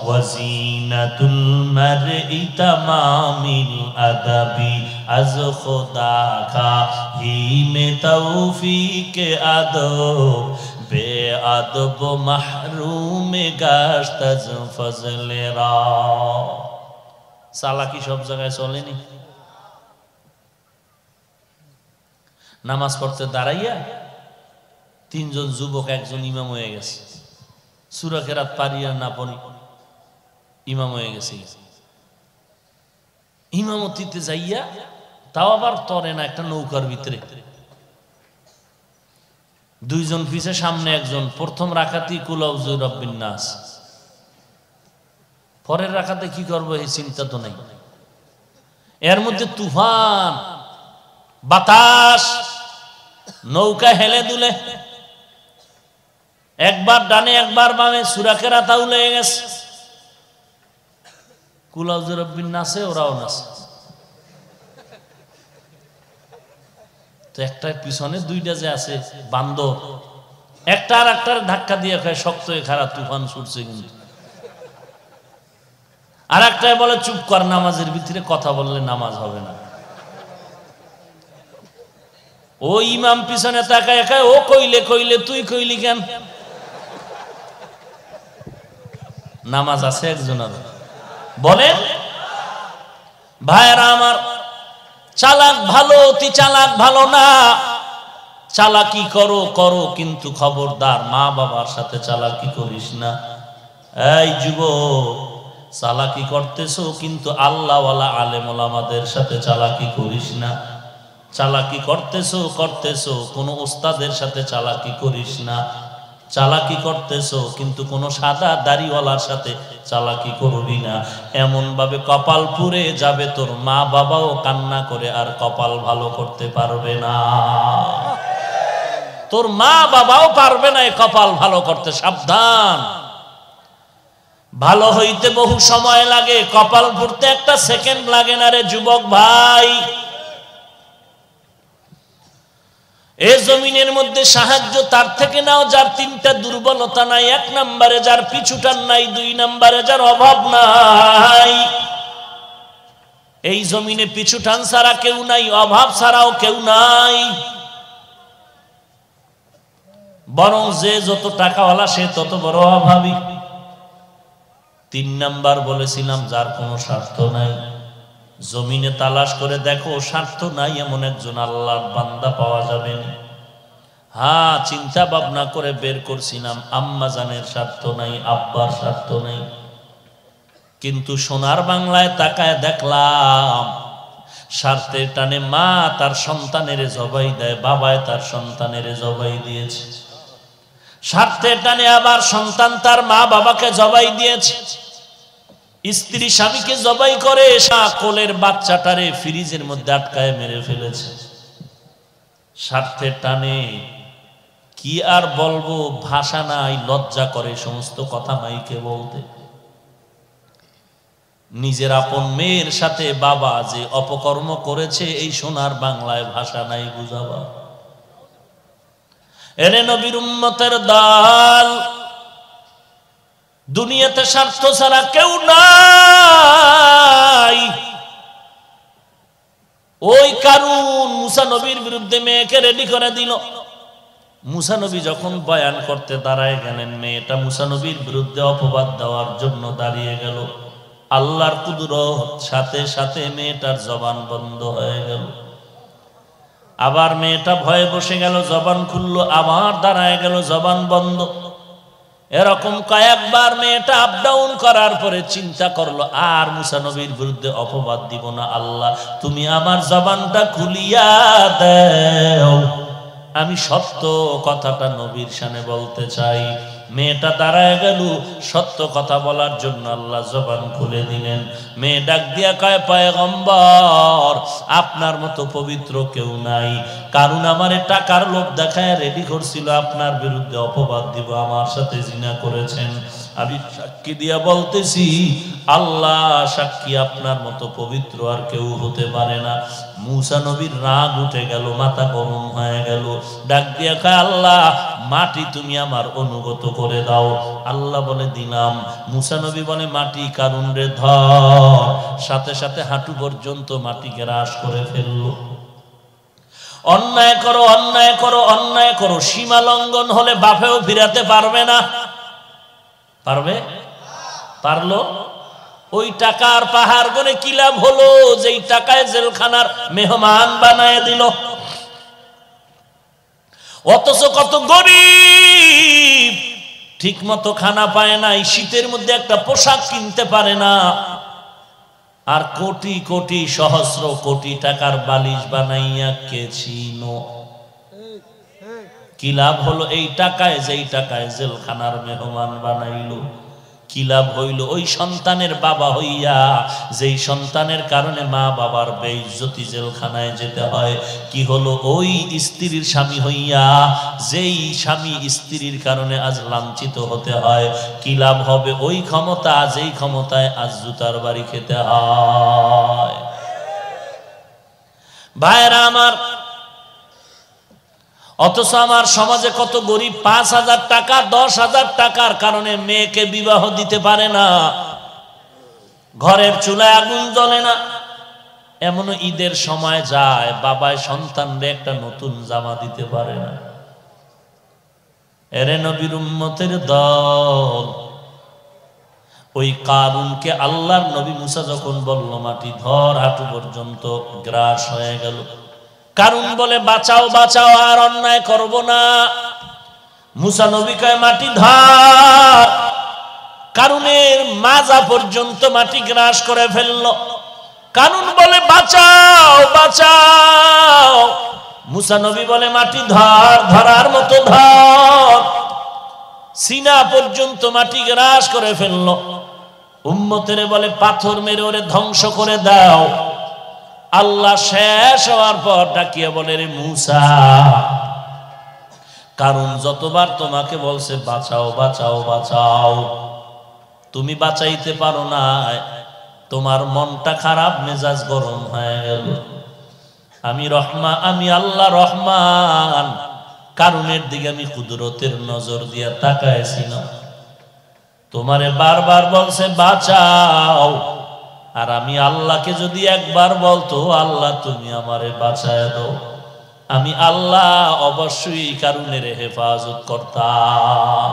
ওয়া জিনাতুল মারই তামামিল আদাবি আজ খোদা কা হিমে তৌফিকে আদব বে আদব মাহরুমে গাশত আজ ফজলেরা। চালাকি সব জায়গায় চলেনি। নামাজ পড়তে দাঁড়াইয়া 3 জন যুবক, একজন ইমাম হয়ে গেছে। সূরা কেরাত পারি আর না পড়ি ইমাম হয়ে গেছে। ইমামতিতে যাইয়া তাও আবার তরে না, একটা নৌকার ভিতরে 2 জন পিছে, সামনে একজন। প্রথম রাকাতেই কুল আউযু রাব্বিন নাস, পরের রাকাতে কি করবো এই চিন্তা তো নাই। এর মধ্যে তুফান, বাতাস, নৌকা হেলে দুলে, একবার ডানে একবার বামে, সূরা কেরাত উলে গেছে। কুল আউযু রাব্বিন নাসে ওরাও নাচে। তো একটা পিছনে 2টা যে আছে বান্দর, একটা আর একটার ধাক্কা দিয়ে খায়, শক্ত হয়ে খারাপ তুফান ছুটছে। কিন্তু আর একটাই বলে চুপ কর, নামাজের ভিতরে কথা বললে নামাজ হবে না। ও ইমাম পিছনে তাকায় খায়, ও কইলে কইলে তুই কইলি কেন? নামাজ আছে একজনের। বলেন ভাইরা আমার, চালাক ভালো, অতি চালাক ভালো না। চালাকি করো করো, কিন্তু খবরদার মা বাবার সাথে চালাকি করিস না। এই যুবক, চালাকি করতেছো কিন্তু আল্লাহওয়ালা আলেম ওলামাদের সাথে চালাকি করিস না। চালাকি করতেছো কোন ওস্তাদের সাথে চালাকি করিস না। চালাকি করতেছো, কিন্তু কোনো সাদা দাড়িওয়ালার সাথে চালাকি করবি না। এমন ভাবে কপাল পুড়ে যাবে, তোর মা বাবাও কান্না করে আর কপাল ভালো করতে পারবে না। তোর মা বাবাও পারবে না এই কপাল ভালো করতে। সাবধান। ভালো হইতে বহু সময় লাগে, কপাল পুড়তে একটা সেকেন্ড লাগে না রে যুবক ভাই। এই জমিনের মধ্যে সাহায্য তার থেকে নাও যার তিনটা দুর্বলতা নাই। এক নম্বরে যার পিছুটান নাই, দুই নম্বরে যার অভাব নাই। এই জমিনে পিছুটান ছাড়া কেউ নাই, অভাব ছাড়াও কেউ নাই। বরং যে যত টাকাওয়ালা সে তত বড় অভাবী। তিন নাম্বার বলেছিলাম যার কোনো স্বার্থ নাই। জমিনে তালাশ করে দেখো স্বার্থ নাই এমন একজন আল্লাহর বান্দা পাওয়া যাবে না। হ্যাঁ, চিন্তা ভাবনা করে বের করছিলাম, আম্মা জানের স্বার্থ নাই, আব্বার স্বার্থ নাই। কিন্তু সোনার বাংলায় তাকায় দেখলাম স্বার্থের টানে মা তার সন্তানের জবাই দেয়, বাবায় তার সন্তানের জবাই দিয়েছে। স্বার্থের টানে আবার সন্তান তার মা বাবাকে জবাই দিয়েছে। স্ত্রী স্বামীকে জবাই করে কোলের বাচ্চাটারে ফ্রিজের মধ্যে আটকায় মেরে ফেলেছে। স্বার্থের টানে কি আর বলবো, ভাষা নাই, লজ্জা করে সমস্ত কথা মাইকে বলতে। নিজের আপন মেয়ের সাথে বাবা যে অপকর্ম করেছে এই সোনার বাংলায় ভাষা নাই বুঝাবা। এরে নবীর উম্মতের দল, দুনিয়াতে স্বার্থ ছাড়া কেউ নাই। ওই কারুন মুসা নবীর বিরুদ্ধে মেয়েকে রেডি করে দিল। মুসা নবী যখন বয়ান করতে দাঁড়ায় গেলেন, মেয়েটা মুসা নবীর বিরুদ্ধে অপবাদ দেওয়ার জন্য দাঁড়িয়ে গেল। আল্লাহর কুদরত, সাথে সাথে মেয়েটার জবান বন্ধ হয়ে গেল। আবার মেয়েটা ভয়ে বসে গেল, জবান খুললো, আবার দাঁড়ায় গেল, জবান বন্ধ। এরকম কয়েকবার মেয়েটা আপ ডাউন করার পরে চিন্তা করলো আর মুসা নবীর বিরুদ্ধে অপবাদ দিব না। আল্লাহ তুমি আমার জবানটা খুলিয়া দাও, আমি সত্য কথাটা নবীর শানে বলতে চাই। মেয়েটা দাঁড়ায় গেল, সত্য কথা বলার জন্য আল্লাহ জবান খুলে দিলেন। মেয়ে ডাক দিয়া কয়, পয়গম্বর আপনার মতো পবিত্র কেউ নাই। কারণ আমারে টাকার লোভ দেখায় রেডি করছিল আপনার বিরুদ্ধে অপবাদ দিব, আমার সাথে জিনা করেছেন। আমি সাক্ষী দিয়া বলতেছি, আল্লাহ সাক্ষী আপনার মতো পবিত্র আর কেউ হতে পারে না। মুসা নবীর রাগ উঠে গেল, মাথা গরম হয়ে গেল। ডাক দিয়া কয়, আল্লাহ মাটি তুমি আমার অনুগত করে দাও। আল্লাহ বলে দিলাম। মুসা নবী বলে, মাটি কারুন রে ধর। সাথে সাথে হাঁটু পর্যন্ত মাটি গ্রাস করে ফেললো। অন্যায় করো, অন্যায় করো, অন্যায় করো, সীমা লঙ্ঘন হলে বাপেও ফিরাতে পারবে না। পারবে? পারলো? ওই টাকার পাহাড় গনে কি লাভ হলো, যেই টাকায় জেলখানার মেহমান বানায় দিল। অথচ কত গরিব ঠিক মতো খানা পায় না, শীতের মধ্যে একটা পোশাক কিনতে পারে না। আর কোটি কোটি সহস্র কোটি টাকার বালিশ বানাইয়া কে ছিল। কি লাভ হলো এই টাকায়, যেই টাকায় জেলখানার মেহমান বানাইলো? কি লাভ হইল ওই সন্তানের বাবা হইয়া, যেই সন্তানের কারণে মা বাবার বেইজ্জতি, জেলখানায় যেতে হয়? কি হলো ওই স্ত্রীর স্বামী হইয়া, যেই স্বামী স্ত্রীর কারণে আজ লাঞ্ছিত হতে হয়? কি লাভ হবে ওই ক্ষমতা, যেই ক্ষমতায় আজ জুতার বাড়ি খেতে হয়? ভাইরা আমার, অথচ আমার সমাজে কত গরিব ৫,০০০ টাকা ১০,০০০ টাকার কারণে মেয়েকে বিবাহ দিতে পারে না। ঘরের চুলায় আগুন জ্বলে না। এমন ঈদের সময় যায়, বাবায় সন্তানরে একটা নতুন জামা দিতে পারে না। এরে নবীর উম্মতের দল, ওই কারুনকে আল্লাহর নবী মুসা যখন বলল মাটি ধর, হাঁটু পর্যন্ত গ্রাস হয়ে গেল। কারুন বলে, বাঁচাও বাঁচাও, আর অন্যায় করব না। মুসা নবী কয়, মাটি ধর। কারুনের মাজা পর্যন্ত মাটি গ্রাস করে ফেললো। কারুন বলে, বাঁচাও বাঁচাও। মুসা নবী বলে, মাটি ধর, ধরার মতো ধর। সিনা পর্যন্ত মাটি গ্রাস করে ফেললো। উম্মতের বলে পাথর মেরে ওরে ধ্বংস করে দাও। আল্লাহ শেষ হওয়ার পর ডাকিয়া বলে, রে মূসা, কারণ যতবার তোমাকে বলছে বাঁচাও বাঁচাও বাঁচাও, তুমি বাঁচাইতে পারো না, তোমার মনটা খারাপ, মেজাজ গরম হয়ে গেল। আমি আল্লাহ রহমান, কারণের দিকে আমি কুদরতের নজর দিয়া তাকাইছিলাম। তোমারে বারবার বলছে বাঁচাও, আর আমি আল্লাহকে যদি একবার বলতো আল্লাহ তুমি আমারে বাঁচায় দাও, আমি আল্লাহ অবশ্যই কারণের হেফাজত করতাম।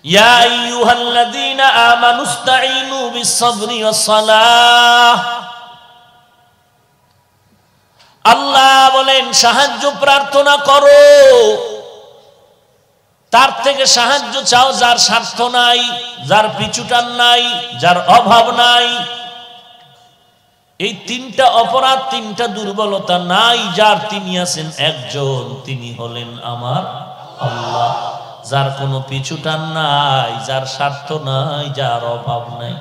ইয়া আইয়ুহাল্লাযীনা আমানুস্তাঈনু বিস-সাবরি ওয়াস-সালাহ। আল্লাহ বলেন সাহায্য প্রার্থনা করো, তার থেকে সাহায্য চাও যার স্বার্থ নাই, যার পিছুটান নাই, যার অভাব নাই। এই তিনটা অপরাধ, তিনটা দুর্বলতা নাই যার, তিনি আছেন একজন, তিনি হলেন আমার আল্লাহ। যার কোনো পিছুটান নাই, যার স্বার্থ নাই, যার অভাব নাই।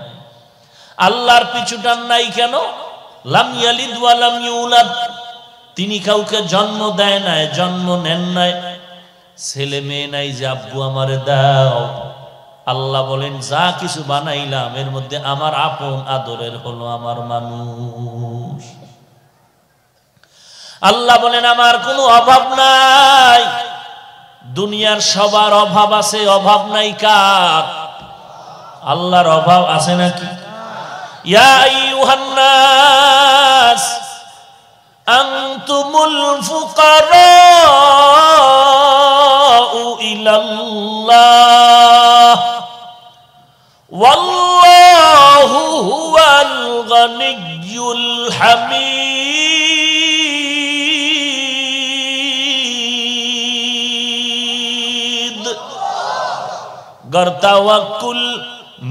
আল্লাহর পিছুটান নাই কেন? লাম ইয়ালিদ ওয়া লাম ইউলাদ, তিনি কাউকে জন্ম দেয় নাই, জন্ম নেন নাই, ছেলে মেয়ে নাই যে আব্বু আমারে দাও। আল্লাহ বলেন যা কিছু বানাইলাম এর মধ্যে আমার আপন আদরের হলো আমার মানুষ। আল্লাহ বলেন আমার কোনো অভাব নাই। দুনিয়ার সবার অভাব আছে, অভাব নাই কার? আল্লাহর অভাব আছে নাকি? ইয়া আইয়ুহান নাস আনতুমুল ফুকারাউ ইলাল্লাহ ওয়াল্লাহু হুয়াল গানিয়্যুল হামিদ। गर तवक्कुल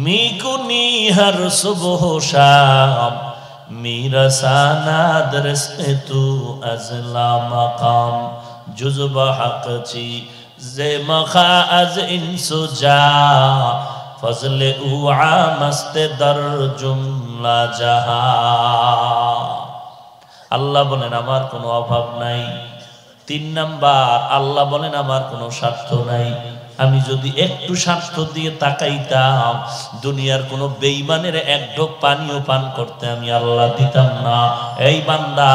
मीकुनी हर सुबह शाम, मेरा सानाद रस्ते तू अजला मकाम, जुज़ब हक ची जे मखा अज इंसु जा, फजले उआ मस्ते दर जुमला जहा। আল্লাহ বলেন আমার কোনো অভাব নাই। 3 নাম্বার, আল্লাহ বলেন আমার কোনো স্বার্থ নাই। আমি যদি একটু স্বার্থ দিয়ে তাকাইতাম, দুনিয়ার কোনো বেঈমানের এক ঢোক পানিও পান করতে আমি আল্লাহ দিতাম না। এই বান্দা,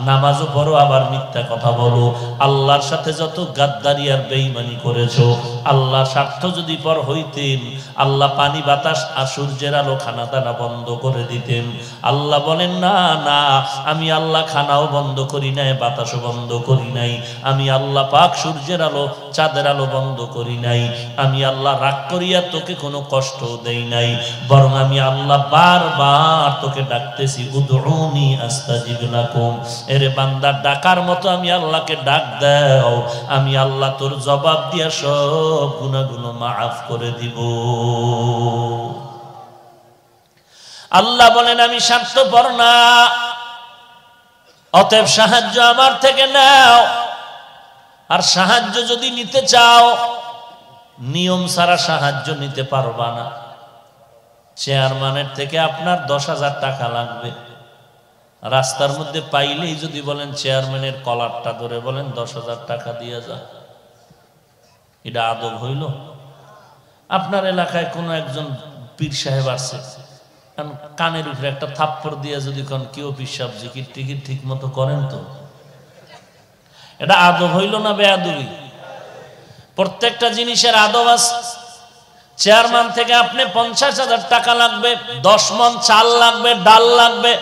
নামাজও পড়ো আবার মিথ্যা কথা বলো, আল্লাহর সাথে যত গাদ্দারি আর বেঈমানি করেছো, আল্লাহ স্বার্থ যদি পর হইতেন, আল্লাহ পানি বাতাস আর সূর্যের আলো খানা দানা বন্ধ করে দিতেন। আল্লাহ বলেন না না, আমি আল্লাহ খানাও বন্ধ করি নাই, বাতাসও বন্ধ করি নাই, আমি আল্লাহ পাক সূর্যের আলো চাঁদের আলো বন্ধ করি নাই, আমি আল্লাহ রাগ করিয়া তোকে কোনো কষ্ট দেই নাই, বরং আমি আল্লাহ বারবার তোকে ডাকতেছি, উদউনি আস্তাজিব লাকুম। এরে বান্দা, ডাকার মতো আমি আল্লাহকে ডাক দাও, আমি আল্লাহ তোর জবাব দিয়া সব গুনাহগুলো মাফ করে দিব। আল্লাহ বলেন আমি স্বার্থপর না, অতএব সাহায্য আমার থেকে নাও। আর সাহায্য যদি নিতে চাও, নিয়ম ছাড়া সাহায্য নিতে পারবা না। চেয়ারম্যানের থেকে আপনার 10,000 টাকা লাগবে, রাস্তার মধ্যে পাইলেই যদি বলেন চেয়ারম্যানের কলারটা ধরে বলেন 10,000 টাকা দিয়ে যা, এটা আদব হইল? আপনার এলাকায় কোনো একজন পীর সাহেব আছে, কানের উপরে একটা থাপ্পড় দিয়ে যদি কোন কেউ পীর সাহেব জিকির টিকির ঠিক মতো করেন, তো এটা আদব হইল না বেয়াদবি? প্রত্যেকটা জিনিসের আদব আছে। চেয়ারম্যান থেকে আপনি 50,000 টাকা লাগবে, 10 মণ চাল লাগবে, ডাল লাগবে,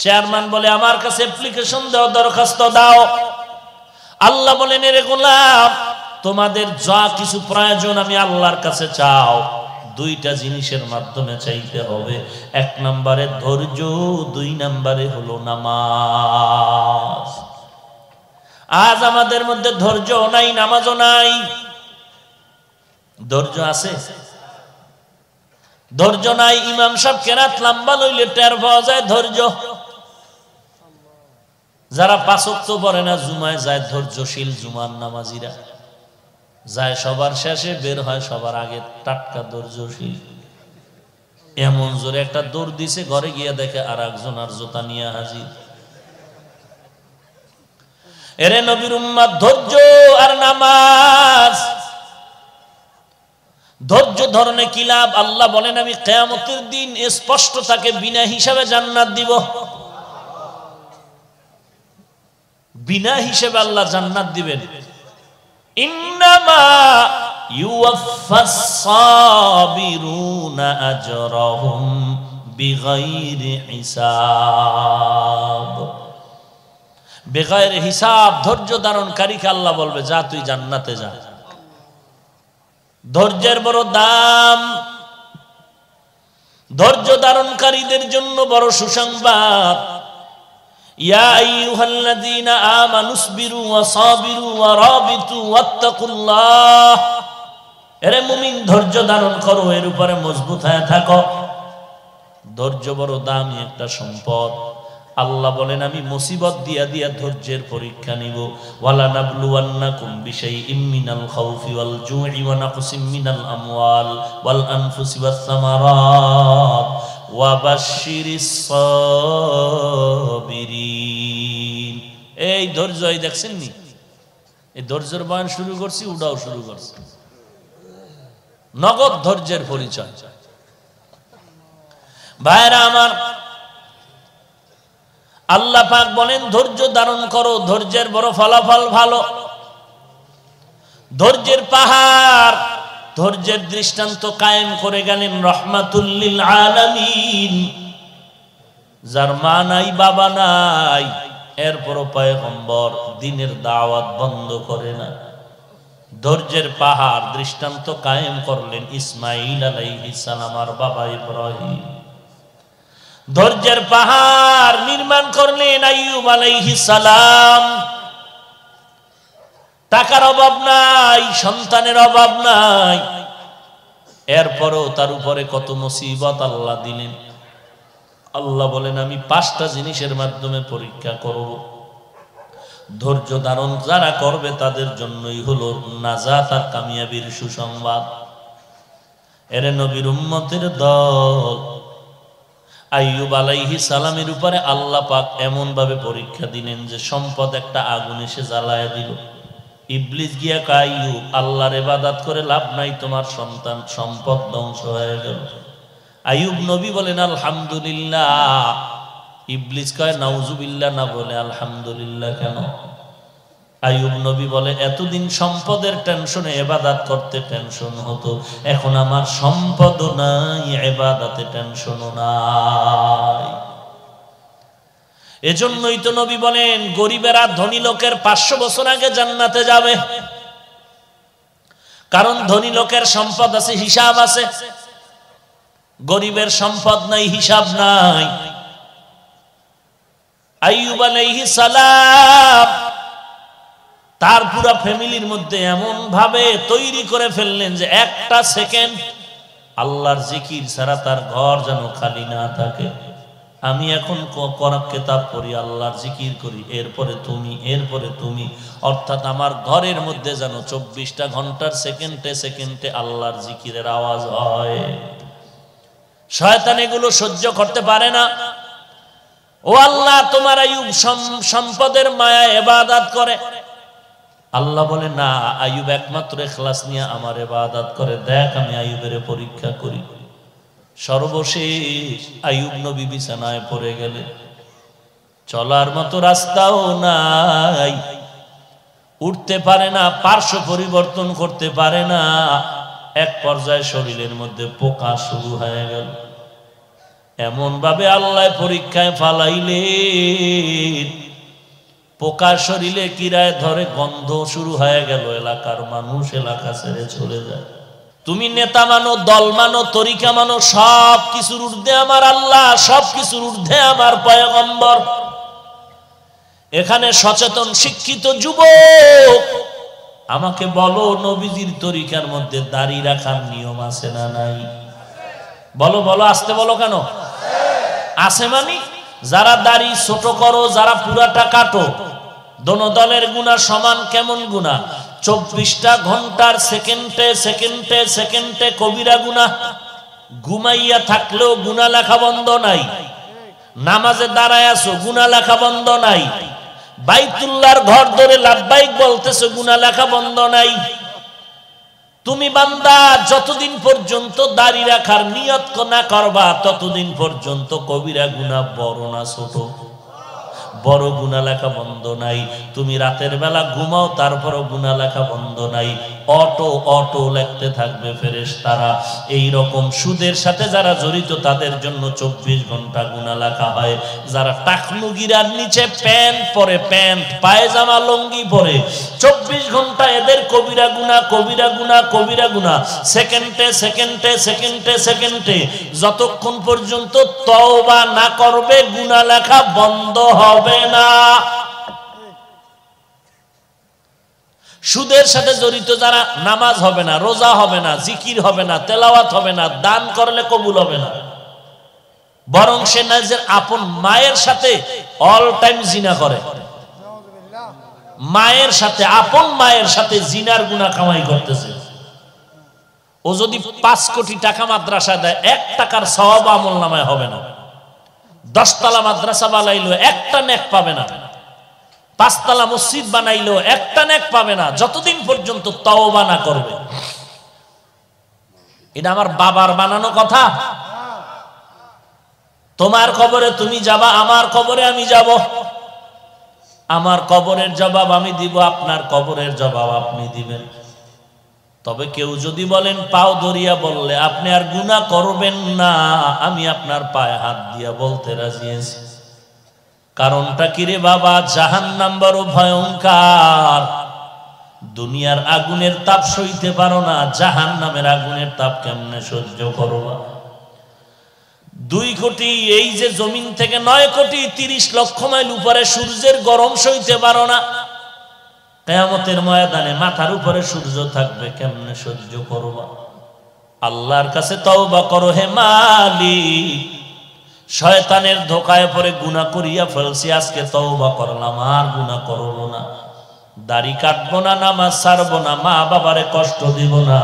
চেয়ারম্যান বলে আমার কাছে অ্যাপ্লিকেশন দাও, দরখাস্ত দাও। আল্লাহ বলেন এরে গোলাম, তোমাদের যা কিছু প্রয়োজন আমি আল্লাহর কাছে চাও, 2টা জিনিসের মাধ্যমে চাইতে হবে। 1 নম্বরে ধৈর্য, 2 নম্বরে হলো নামাজ। আজ আমাদের মধ্যে ধৈর্য নাই, নামাজও নাই। ধৈর্য আছে? ধৈর্য নাই। ইমাম সাহেব কেরাত লম্বা লইলে টের পাওয়া যায় ধৈর্য। যারা 5 ওয়াক্ত পড়ে না, জুমায় যায় ধৈর্যশীল জুমার নামাজিরা, যায় সবার শেষে, বের হয় সবার আগে। টাটকা ধৈর্যশীল। এমন জোরে একটা দৌড় দিছে, ঘরে গিয়ে দেখে আর একজন আর জুতা নিয়ে হাজির। এরে নবীর উম্মত, ধৈর্য আর নামাজ। ধৈর্য ধরনে কি লাভ? আল্লাহ বলেন আমি কিয়ামতের দিন স্পষ্ট তাকে বিনা হিসাবে জান্নাত দিব। বিনা হিসাবে আল্লাহ জান্নাত দিবেন। ইন্নামা ইউওয়াফাস সাবিরুনা আজরাহুম বিগাইরি হিসাব। বেগাইরে হিসাব ধৈর্য ধারণকারীকে আল্লাহ বলবে যা তুই জান্নাতে যা। ধৈর্যের বড় দাম। ধৈর্য ধারণকারীদের জন্য বড় সুসংবাদ। ইয়া আইয়ুহাল্লাযীনা আমানুসবিরু ওয়া সাবিরু ওয়া রাবিতু ওয়াত্তাকুল্লাহ। এরে মুমিন, ধৈর্য ধারণ করো, এর উপরে মজবুত হয়ে থাকো। ধৈর্য বড় দামি একটা সম্পদ। আল্লাহ বলেন আমি মুসিবত দিয়া দিয়া ধৈর্যের পরীক্ষা নিব। ওয়ালা নাবলুওয়ান্নাকুম বিশাইইম মিনাল খাউফি ওয়াল জুই ওয়া নাকসিম মিনাল আমওয়াল ওয়াল আনফুসি ওয়াস সামারাত ওয়া বাশশিরিস সাবিরিন। এই ধৈর্য, এই দেখছেন নি, এই ধৈর্যের বয়ান শুরু করছি, উড়াও শুরু করছি। নগদ ধৈর্যের পরিচয়। ভাইরা আমার, আল্লাহ পাক বলেন ধৈর্য ধারণ করো, ধৈর্যের বড় ফলাফল ভালো। ধৈর্যের পাহাড়, ধৈর্যের দৃষ্টান্ত কায়েম করে গেলেন রহমাতুল লিল আলামিন। যার মা নাই, বাবা নাই, এরপরও পয়গম্বর দ্বীনের দাওয়াত বন্ধ করে না। ধৈর্যের পাহাড় দৃষ্টান্ত কায়েম করলেন ইসমাঈল আলাইহিস সালাম আর বাবা ইব্রাহিম। ধৈর্যের পাহাড় নির্মাণ করলেন আইয়ুব আলাইহিস সালাম। টাকার অভাব নাই, সন্তানের অভাব নাই, এরপরও তার উপরে কত মুসিবত আল্লাহ দিলেন। আল্লাহ বলেন আমি 5টা জিনিসের মাধ্যমে পরীক্ষা করব। ধৈর্য ধারণ যারা করবে তাদের জন্যই হলো নাজাত আর কামিয়াবির সুসংবাদ। এরে নবীর উম্মতের দল, আইয়ুব আলাইহিস সালামের উপরে আল্লাহ পাক এমন ভাবে পরীক্ষা দিলেন যে সম্পদ একটা আগুন এসে জ্বালায় দিল। ইবলিস গিয়া কয় আইয়ুব, আল্লাহর ইবাদত করে লাভ নাই, তোমার সন্তান সম্পদ ধ্বংস হয়ে গেল। আইয়ুব নবী বলেন আলহামদুলিল্লাহ। ইবলিস কয় নাউজুবিল্লাহ, না বলে আলহামদুলিল্লাহ কেন? আইয়ুব নবী বলে এতদিন সম্পদের টেনশনে ইবাদত করতে টেনশন হতো, এখন আমার সম্পদও নাই, ইবাদতে টেনশনও নাই। এজন্যই তো নবী বলেন গরিবেরা ধনী লোকের 500 বছর আগে জান্নাতে যাবে। কারণ ধনী লোকের সম্পদ আছে, হিসাব আছে। গরিবের সম্পদ নাই, হিসাব নাই। আইয়ুব আলাইহিস সালাম তার পুরো ফ্যামিলির মধ্যে এমন ভাবে তৈরি করে ফেললেন যে একটা সেকেন্ড আল্লাহর জিকির ছাড়া তার ঘর যেন খালি না থাকে। আমি এখন কোরআন কিতাব পড়ি, আল্লাহর জিকির করি, এরপরে তুমি, এরপরে তুমি, অর্থাৎ আমার ঘরের মধ্যে যেন 24টা ঘন্টার সেকেন্ডে সেকেন্ডে আল্লাহর জিকিরের আওয়াজ হয়। শয়তান এগুলো সহ্য করতে পারে না। ও আল্লাহ, তোমার আইয়ুব সম্পদের মায়ায় ইবাদত করে। আল্লাহ বলে না, আইয়ুব একমাত্র ইখলাস নিয়ে আমার ইবাদত করে, দেখ আমি আইয়ুবের পরীক্ষা করি। সর্বশেষ আইয়ুব নবী বিছানায় পড়ে গেলে, চলার মতো রাস্তাও নাই, উঠতে পারে না, পার্শ্ব পরিবর্তন করতে পারে না। এক পর্যায়ে শরীরের মধ্যে পোকা শুরু হয়ে গেল। এমন ভাবে আল্লাহ পরীক্ষায় ফালাইলেন, পোকা শরীরে কিরায় ধরে, গন্ধ শুরু হয়ে গেল। এলাকার মানুষ এলাকা ছেড়ে চলে যায়। তুমি নেতা মানো, দল মানো, তরিকা মানো, সব কিছুর ঊর্ধ্বে আমার আল্লাহ, সব কিছুর ঊর্ধ্বে আমার পয়গম্বর। এখানে সচেতন শিক্ষিত যুবক, আমাকে বলো নবীজির তরিকার মধ্যে দাড়ি রাখার নিয়ম আছে না নাই? বলো বলো, আসতে বলো কেন? আছে মানে যারা দাড়ি ছোট করো, যারা পুরাটা কাটো, দোনো দলের গুনাহ সমান। কেমন গুনাহ? 24টা ঘন্টার সেকেন্ডে সেকেন্ডে সেকেন্ডে কবিরা গুনাহ। ঘুমাইয়া থাকলেও গুনাহ লেখা বন্ধ নাই, নামাজে দাঁড়ায় আছো গুনাহ লেখা বন্ধ নাই, বাইতুল্লাহর ঘর ধরে লাব্বাইক বলতেছো গুনাহ লেখা বন্ধ নাই। তুমি বান্দা যতদিন পর্যন্ত দাড়ি রাখার নিয়ত না করবা ততদিন পর্যন্ত কবিরা গুনাহ বড় না ছোট, বড় গুনাহ লেখা বন্ধ নাই। তুমি রাতের বেলা ঘুমাও তারপরও গুনাহ লেখা বন্ধ নাই, অটো অটো লিখতে থাকবে ফেরেশতারা। এই রকম সুদের সাথে যারা জড়িত তাদের জন্য 24 ঘন্টা গুনাহ লেখা হয়। যারা টাকনু গিরার নিচে প্যান্ট পরে, প্যান্ট পায়জামা লুঙ্গি পরে, 24 ঘন্টা এদের কবিরা গুনাহ কবিরা গুনাহ কবিরা গুনাহ। সেকেন্ডে সেকেন্ডে সেকেন্ডে সেকেন্ডে যতক্ষণ পর্যন্ত তওবা না করবে গুনাহ লেখা বন্ধ হবে না। সুদের সাথে জড়িত যারা, নামাজ হবে না, রোজা হবে না, জিকির হবে না, তেলাওয়াত হবে না, দান করলে কবুল হবে না, বরং সে নিজের আপন মায়ের সাথে অল টাইম জিনা করে, মায়ের সাথে, আপন মায়ের সাথে জিনার গুনাহ কামাই করতেছে। ও যদি 5 কোটি টাকা মাদ্রাসায় দেয় 1 টাকার সওয়াব আমলনামায় হবে না। 10 তলা মাদ্রাসা বানাইলো একটা নেক পাবে না, 5 তলা মসজিদ বানাইলো একটা নেক পাবে না, যতদিন পর্যন্ত তওবা না করবে। এটা আমার বাবার বানানো কথা। তোমার কবরে তুমি যাবা, আমার কবরে আমি যাব। আমার কবরের জবাব আমি দিব, আপনার কবরের জবাব আপনি দিবেন। তবে কেউ যদি বলেন পাও ধরিয়া বললে আপনি আর গুনাহ করবেন না, আমি আপনার পায়ে হাত দিয়া বলতে রাজি আছি। কারণটা কি রে বাবা? জাহান্নাম বড় ভয়ঙ্কর। দুনিয়ার আগুনের তাপ সইতে পারো না, জাহান্নামের আগুনের তাপ কেমনে সহ্য করবা? 2 কোটি, এই যে জমিন থেকে 9 কোটি 30 লক্ষ মাইল উপরে সূর্যের গরম সইতে পারো না, কিয়ামতের ময়দানে মাথার উপরে সূর্য থাকবে, কেমনে সহ্য করবা? আল্লাহর কাছে তওবা করো হে মালিক, শয়তানের ধোকায় পড়ে গুনাহ করিয়া ফেলছি, আজকে তওবা করলাম, আর গুনাহ করব না, দাড়ি কাটবো না, নামাজ ছাড়বো না, মা বাবারে কষ্ট দিব না,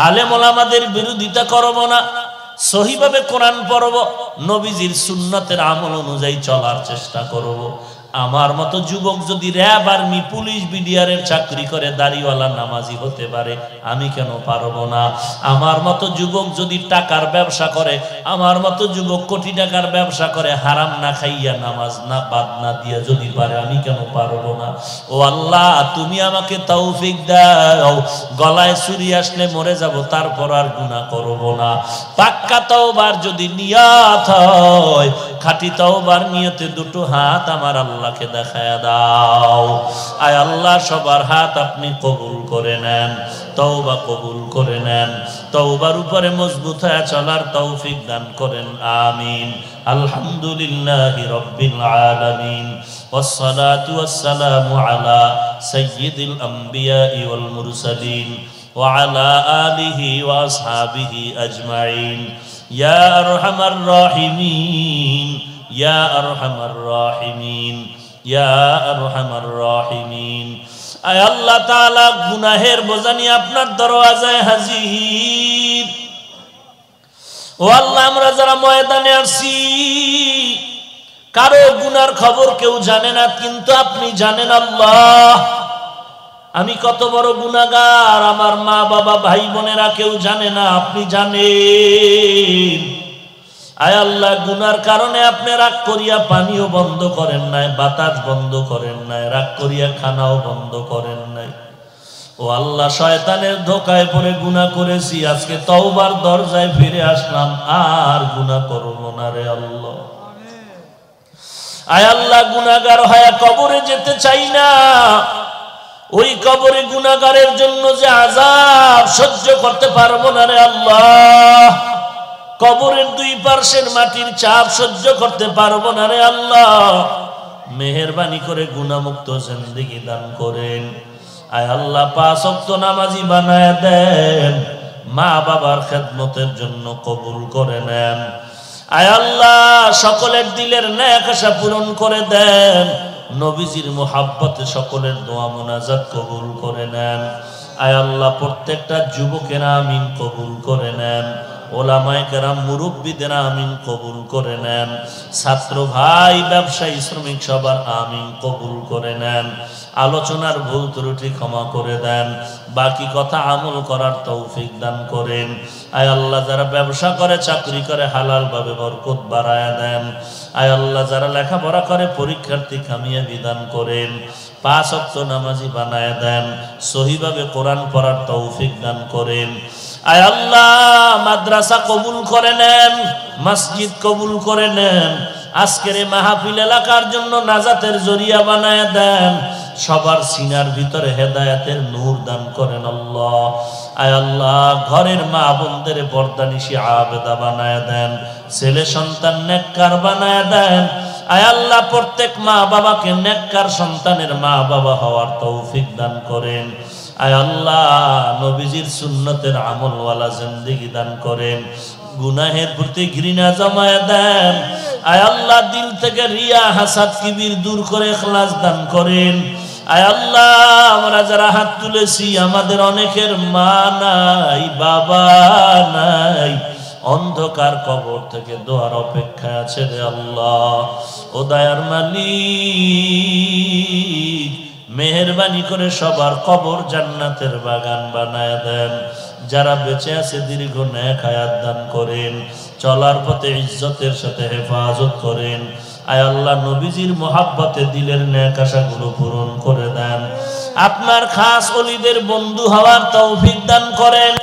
আলেম ওলামাদের বিরোধিতা করব না, সহিভাবে কোরআন পড়ব, নবীজির সুন্নতের আমল অনুযায়ী চলার চেষ্টা করব। আমার মতো যুবক যদি র‍্যাব, আর্মি, পুলিশ, বিডিআরের চাকরি করে দাড়িওয়ালা নামাজি হতে পারে, আমি কেন পারবো না? আমার মতো যুবক যদি টাকার ব্যবসা করে, আমার মতো যুবক কোটি টাকার ব্যবসা করে, হারাম না খাইয়া নামাজ না বাদ না দিয়া যদি পারে, আমি কেন পারবো না? ও আল্লাহ, তুমি আমাকে তৌফিক দাও। গলায় ছুরি আসলে মরে যাব, তারপর আর গুনাহ করব না। পাক্কা তওবার যদি নিয়ত হয়, খাঁটি তওবার নিয়তে দুটো হাত আমার আল্লাহকে দেখায়া দাও। আয় আল্লাহ, সবার হাত আপনি কবুল করে নেন, তওবা কবুল করে নেন, তওবার উপরে মজবুত হয়ে চলার তৌফিক দান করেন, আমিন। আলহামদুলিল্লাহি রাব্বিল আলামিন, ওয়াসসালাতু ওয়াসসালামু আলা সাইয়্যিদিল আমবিয়াই ওয়াল মুরসালিন ওয়া আলা আলিহি ওয়া আসহাবিহি আজমাইন। ইয়া আরহামার রাহিমিন, ইয়া আরহামার রাহিমিন, ইয়া আরহামার রাহিমিন। আয় আল্লাহ তাআলা, গুনাহের বোঝা নিয়ে আপনার দরওয়াজায় হাজির। ও আল্লাহ, আমরা যারা ময়দানে আসছি, কারো গুনার খবর কেউ জানে না, কিন্তু আপনি জানেন আল্লাহ। আমি কত বড় গুনাহগার, আমার মা বাবা ভাই বোনেরা কেউ জানে না, আপনি জানেন। আয় আল্লাহ, গুনার কারণে আপনি রাগ করিয়া পানিও বন্ধ করেন নাই, বাতাস বন্ধ করেন নাই, রাগ করিয়া খানাও বন্ধ করেন নাই। ও আল্লাহ, শয়তানের ধোকায় পড়ে গুনাহ করেছি, আজকে তওবার দরজায় ফিরে আসলাম, আর গুনাহ করব না রে আল্লাহ। আয় আল্লাহ, গুনাহগার হয়ে কবরে যেতে চাই না। ওই কবরে গুনাহগারের জন্য যে আযাব সহ্য করতে পারবো না রে আল্লাহ। কবরের 2 পার্শ্বের মাটির চাপ সহ্য করতে পারবো না রে আল্লাহ। মেহেরবানি করে গুনাহমুক্ত জিন্দেগি দান করেন। আয় আল্লাহ, 5 ওয়াক্ত নামাজি বানায় দেন, মা বাবার খেদমতের জন্য কবুল করে নেন। আয় আল্লাহ, সকলের দিলের নেক আশা পূরণ করে দেন। নবীজির মুহাব্বতে সকলের দোয়া মুনাজাত কবুল করে নেন। আয় আল্লাহ প্রত্যেকটা যুবকেরা আমিন কবুল করে নেন, ওলামায়ে কেরাম মুরব্বীদের আমিন কবুল করে নেন, ছাত্র ভাই ব্যবসায়ী শ্রমিক সবার আমিন কবুল করে নেন। আলোচনার ভুল ত্রুটি ক্ষমা করে দেন, বাকি কথা আমল করার তৌফিক দান করেন। আয় আল্লাহ যারা ব্যবসা করে চাকরি করে হালাল ভাবে বরকত বাড়ায় দেন। আয় আল্লাহ যারা লেখাপড়া করে পরীক্ষার্থী কামিয়াবি দান করেন। 5 ওয়াক্ত নামাজি বানায় দেন, সহিভাবে কোরআন পড়ার তৌফিক দান করেন। আয় আল্লাহ মাদ্রাসা কবুল করে নেন, মসজিদ কবুল করে নেন। আজকের এই মাহফিল এলাকার জন্য নাজাতের জরিয়া বানায় দেন, সবার সিনার ভিতরে হেদায়েতের নূর দান করেন আল্লাহ। আয় আল্লাহ ঘরের মা বোনদের পর্দানিশি আবেদা বানায় দেন, ছেলে সন্তান নেককার বানায় দেন। আয় আল্লাহ প্রত্যেক মা বাবাকে নেককার সন্তানের মা বাবা হওয়ার তৌফিক দান করেন। আয় আল্লাহ নবীজির সুন্নতের আমলওয়ালা জিন্দেগি দান করেন, গুনাহের প্রতি ঘৃণা জমায় দেন। আয় আল্লাহ দিল থেকে রিয়া হাসাদ কিবির দূর করে ইখলাস দান করেন। আয় আল্লাহ আমরা যারা হাত তুলেছি আমাদের অনেকের মা নাই বাবা নাই, অন্ধকার কবর থেকে দোয়ার অপেক্ষায় আছে রে আল্লাহ। ও দয়ার মালিক মেহেরবানি করে সবার কবর জান্নাতের বাগান বানায় দেন। যারা বেঁচে আছে দীর্ঘ নেক হায়াত দান করেন, চলার পথে ইজ্জতের সাথে হেফাজত করেন। আয় আল্লাহ নবীজির মোহাব্বতে দিলের নেক আশাগুলো পূরণ করে দেন। আপনার খাস ওলিদের বন্ধু হওয়ার তৌফিক দান করেন।